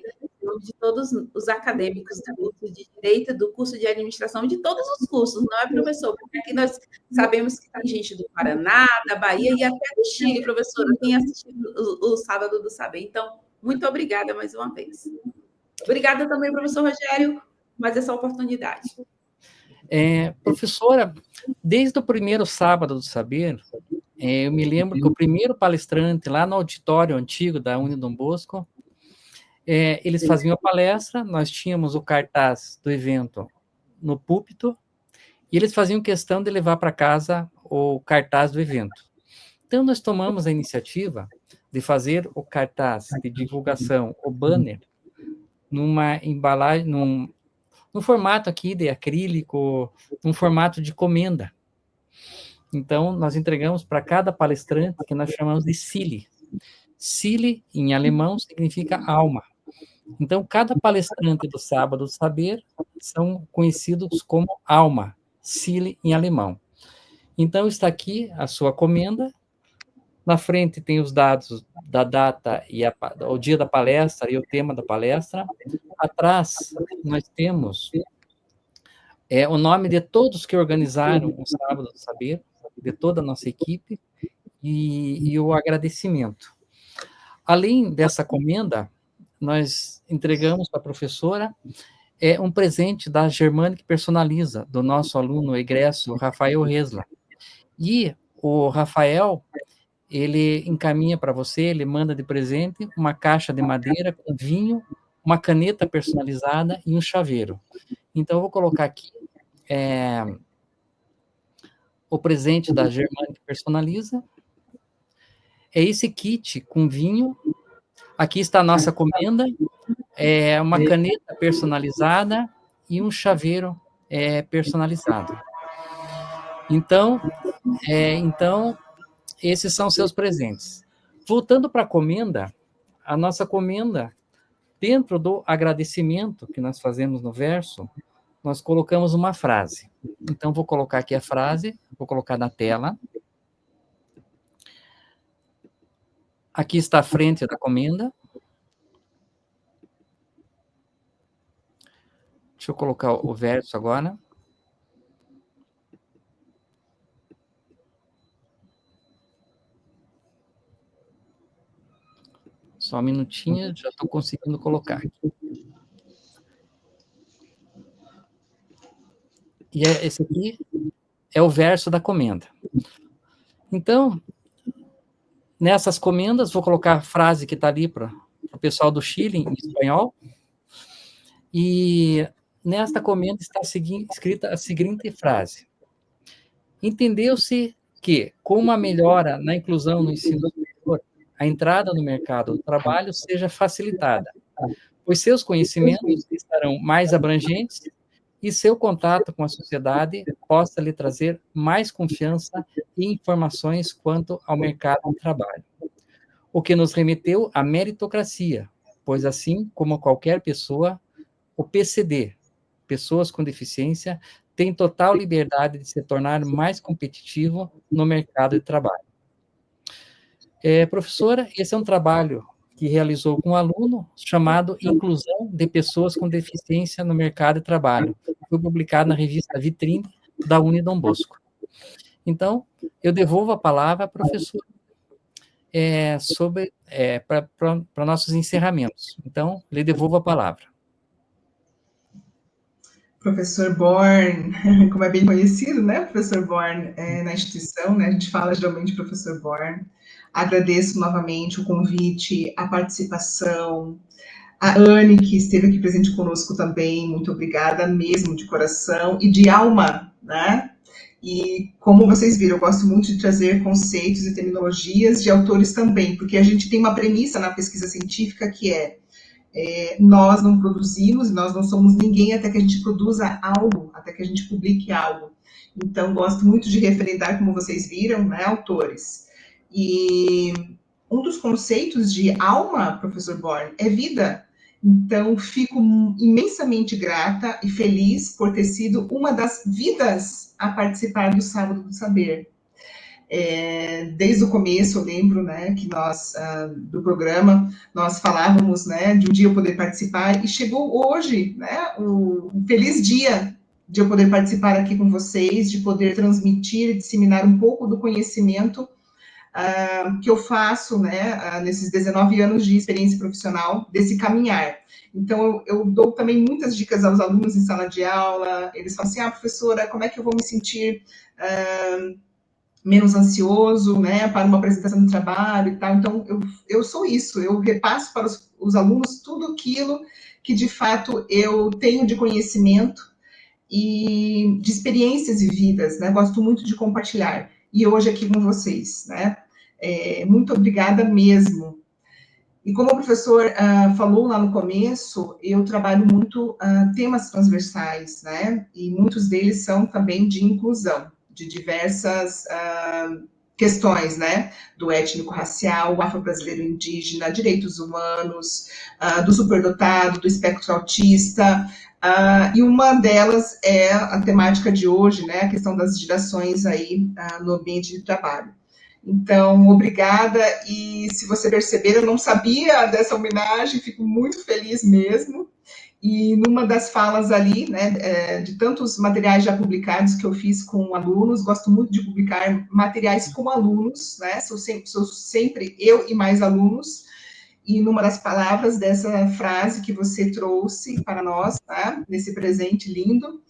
de todos os acadêmicos do curso de Direito, do curso de Administração, de todos os cursos, não é, professor? Porque aqui nós sabemos que tem gente do Paraná, da Bahia e até do Chile, professora, tem assistido o Sábado do Saber. Então, muito obrigada mais uma vez. Obrigada também, professor Rogério, mais essa oportunidade. Professora, desde o primeiro Sábado do Saber, eu me lembro que o primeiro palestrante, lá no auditório antigo da Unidom Bosco, eles faziam a palestra, nós tínhamos o cartaz do evento no púlpito, e eles faziam questão de levar para casa o cartaz do evento. Então, nós tomamos a iniciativa de fazer o cartaz de divulgação, o banner, numa embalagem, num formato aqui de acrílico, num formato de comenda. Então, nós entregamos para cada palestrante, que nós chamamos de Seele. Seele, em alemão, significa alma. Então, cada palestrante do Sábado do Saber são conhecidos como alma, Seele em alemão. Então, está aqui a sua comenda, Na frente tem os dados da data e o dia da palestra e o tema da palestra. Atrás, nós temos o nome de todos que organizaram o Sábado do Saber, de toda a nossa equipe, e o agradecimento. Além dessa comenda, nós entregamos para a professora um presente da Germânica Personaliza, do nosso aluno egresso, Rafael Resla. E o Rafael, ele encaminha para você, ele manda de presente uma caixa de madeira com vinho, uma caneta personalizada e um chaveiro. Então, eu vou colocar aqui o presente da Germânica Personaliza. É esse kit com vinho. Aqui está a nossa comenda, uma caneta personalizada e um chaveiro personalizado. Então, esses são seus presentes. Voltando para a comenda, a nossa comenda, dentro do agradecimento que nós fazemos no verso, nós colocamos uma frase. Então, vou colocar aqui a frase, vou colocar na tela. Aqui está a frente da comenda. Deixa eu colocar o verso agora. Só um minutinho, já estou conseguindo colocar aqui. E esse aqui é o verso da comenda. Então, nessas comendas, vou colocar a frase que está ali para o pessoal do Chile, em espanhol. E nesta comenda está escrita a seguinte frase: entendeu-se que, com uma melhora na inclusão no ensino superior, a entrada no mercado do trabalho seja facilitada, pois seus conhecimentos estarão mais abrangentes e seu contato com a sociedade possa lhe trazer mais confiança e informações quanto ao mercado de trabalho. O que nos remeteu à meritocracia, pois assim como qualquer pessoa, o PCD, pessoas com deficiência, tem total liberdade de se tornar mais competitivo no mercado de trabalho. Professora, esse é um trabalho que realizou com um aluno chamado Inclusão de Pessoas com Deficiência no Mercado de Trabalho. Foi publicado na revista Vitrine da Unidom Bosco. Então, eu devolvo a palavra à professora para nossos encerramentos. Então, lhe devolvo a palavra. Professor Born, como é bem conhecido, né, professor Born, na instituição, né, a gente fala geralmente professor Born. Agradeço novamente o convite, a participação, a Anne, que esteve aqui presente conosco também, muito obrigada mesmo, de coração e de alma, né? E como vocês viram, eu gosto muito de trazer conceitos e terminologias de autores também, porque a gente tem uma premissa na pesquisa científica que nós não produzimos, nós não somos ninguém até que a gente produza algo, até que a gente publique algo. Então, gosto muito de referendar, como vocês viram, né, autores. E um dos conceitos de alma, professor Born, é vida. Então, fico imensamente grata e feliz por ter sido uma das vidas a participar do Sábado do Saber. Desde o começo, eu lembro, né, que nós, do programa, nós falávamos, né, de um dia eu poder participar, e chegou hoje, né, o feliz dia de eu poder participar aqui com vocês, de poder transmitir e disseminar um pouco do conhecimento que eu faço, né, nesses 19 anos de experiência profissional, desse caminhar. Então, eu dou também muitas dicas aos alunos em sala de aula, eles falam assim, professora, como é que eu vou me sentir menos ansioso, né, para uma apresentação de trabalho e tal. Então, eu sou isso, eu repasso para os alunos tudo aquilo que, de fato, eu tenho de conhecimento e de experiências vividas, né, gosto muito de compartilhar. E hoje aqui com vocês, né, muito obrigada mesmo. E como o professor falou lá no começo, eu trabalho muito temas transversais, né, e muitos deles são também de inclusão, de diversas questões, né, do étnico-racial, afro-brasileiro indígena, direitos humanos, do superdotado, do espectro autista, e uma delas é a temática de hoje, né, a questão das gerações aí no ambiente de trabalho. Então, obrigada, e se você perceber, eu não sabia dessa homenagem, fico muito feliz mesmo. E numa das falas ali, né, de tantos materiais já publicados que eu fiz com alunos, gosto muito de publicar materiais com alunos, né, sou sempre eu e mais alunos, e numa das palavras dessa frase que você trouxe para nós, tá, nesse presente lindo,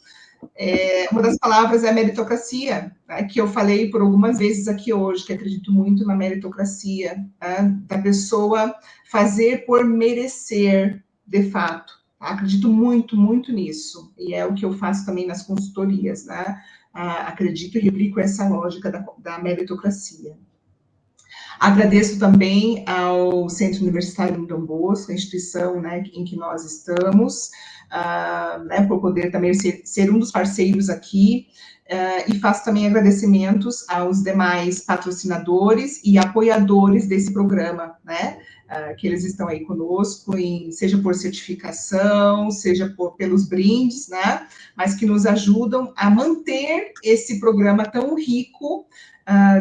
uma das palavras é a meritocracia, tá, que eu falei por algumas vezes aqui hoje, que acredito muito na meritocracia, tá, da pessoa fazer por merecer, de fato. Acredito muito, muito nisso, e é o que eu faço também nas consultorias, né? Acredito e replico essa lógica da meritocracia. Agradeço também ao Centro Universitário Dom Bosco, a instituição, né, em que nós estamos, né, por poder também ser um dos parceiros aqui, e faço também agradecimentos aos demais patrocinadores e apoiadores desse programa, né, que eles estão aí conosco, seja por certificação, seja pelos brindes, né, mas que nos ajudam a manter esse programa tão rico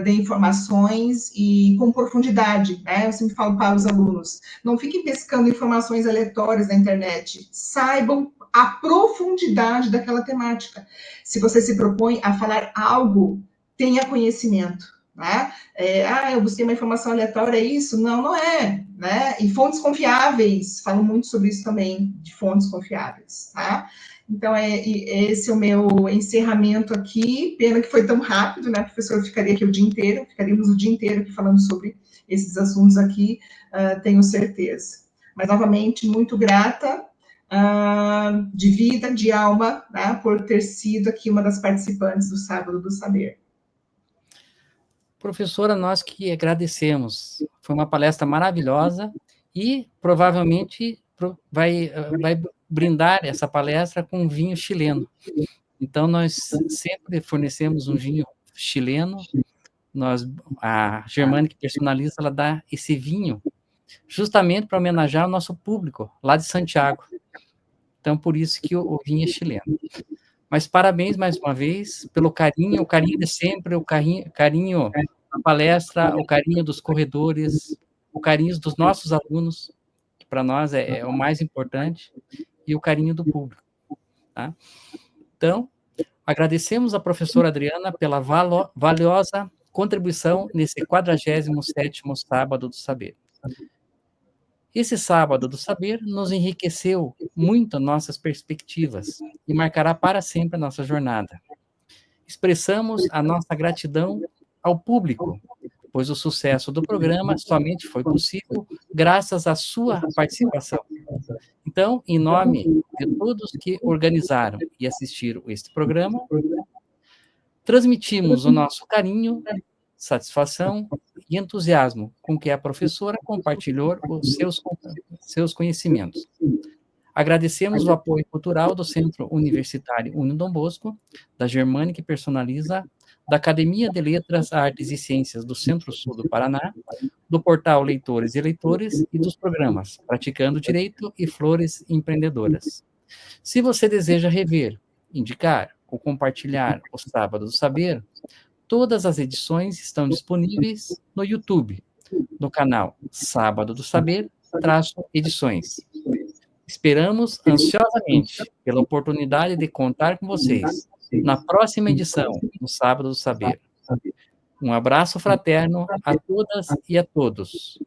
de informações e com profundidade, né? Eu sempre falo para os alunos, não fiquem pescando informações aleatórias na internet, saibam a profundidade daquela temática. Se você se propõe a falar algo, tenha conhecimento, né? Eu busquei uma informação aleatória, é isso? Não, não é, né? E fontes confiáveis, falo muito sobre isso também, de fontes confiáveis, tá? Então, esse é o meu encerramento aqui. Pena que foi tão rápido, né, professor? Ficaríamos o dia inteiro aqui falando sobre esses assuntos aqui, tenho certeza. Mas, novamente, muito grata, de vida, de alma, né, por ter sido aqui uma das participantes do Sábado do Saber. Professora, nós que agradecemos. Foi uma palestra maravilhosa e provavelmente vai brindar essa palestra com vinho chileno. Então, nós sempre fornecemos um vinho chileno. A Germânia, que personaliza, ela dá esse vinho justamente para homenagear o nosso público lá de Santiago. Então, por isso que o vinho é chileno. Mas parabéns mais uma vez pelo carinho, o carinho de sempre, o carinho da palestra, o carinho dos corredores, o carinho dos nossos alunos, que para nós é o mais importante, e o carinho do público. Tá? Então, agradecemos a professora Adriana pela valiosa contribuição nesse 47º Sábado do Saber. Esse Sábado do Saber nos enriqueceu muito nossas perspectivas e marcará para sempre a nossa jornada. Expressamos a nossa gratidão ao público, pois o sucesso do programa somente foi possível graças à sua participação. Então, em nome de todos que organizaram e assistiram este programa, transmitimos o nosso carinho, satisfação e entusiasmo com que a professora compartilhou os seus conhecimentos. Agradecemos o apoio cultural do Centro Universitário Dom Bosco, da Germânia, que personaliza, da Academia de Letras, Artes e Ciências do Centro-Sul do Paraná, do portal Leitores e Leitores e dos programas Praticando Direito e Flores Empreendedoras. Se você deseja rever, indicar ou compartilhar o Sábado do Saber, todas as edições estão disponíveis no YouTube, no canal Sábado do Saber, -edições. Esperamos ansiosamente pela oportunidade de contar com vocês na próxima edição do Sábado do Saber. Um abraço fraterno a todas e a todos.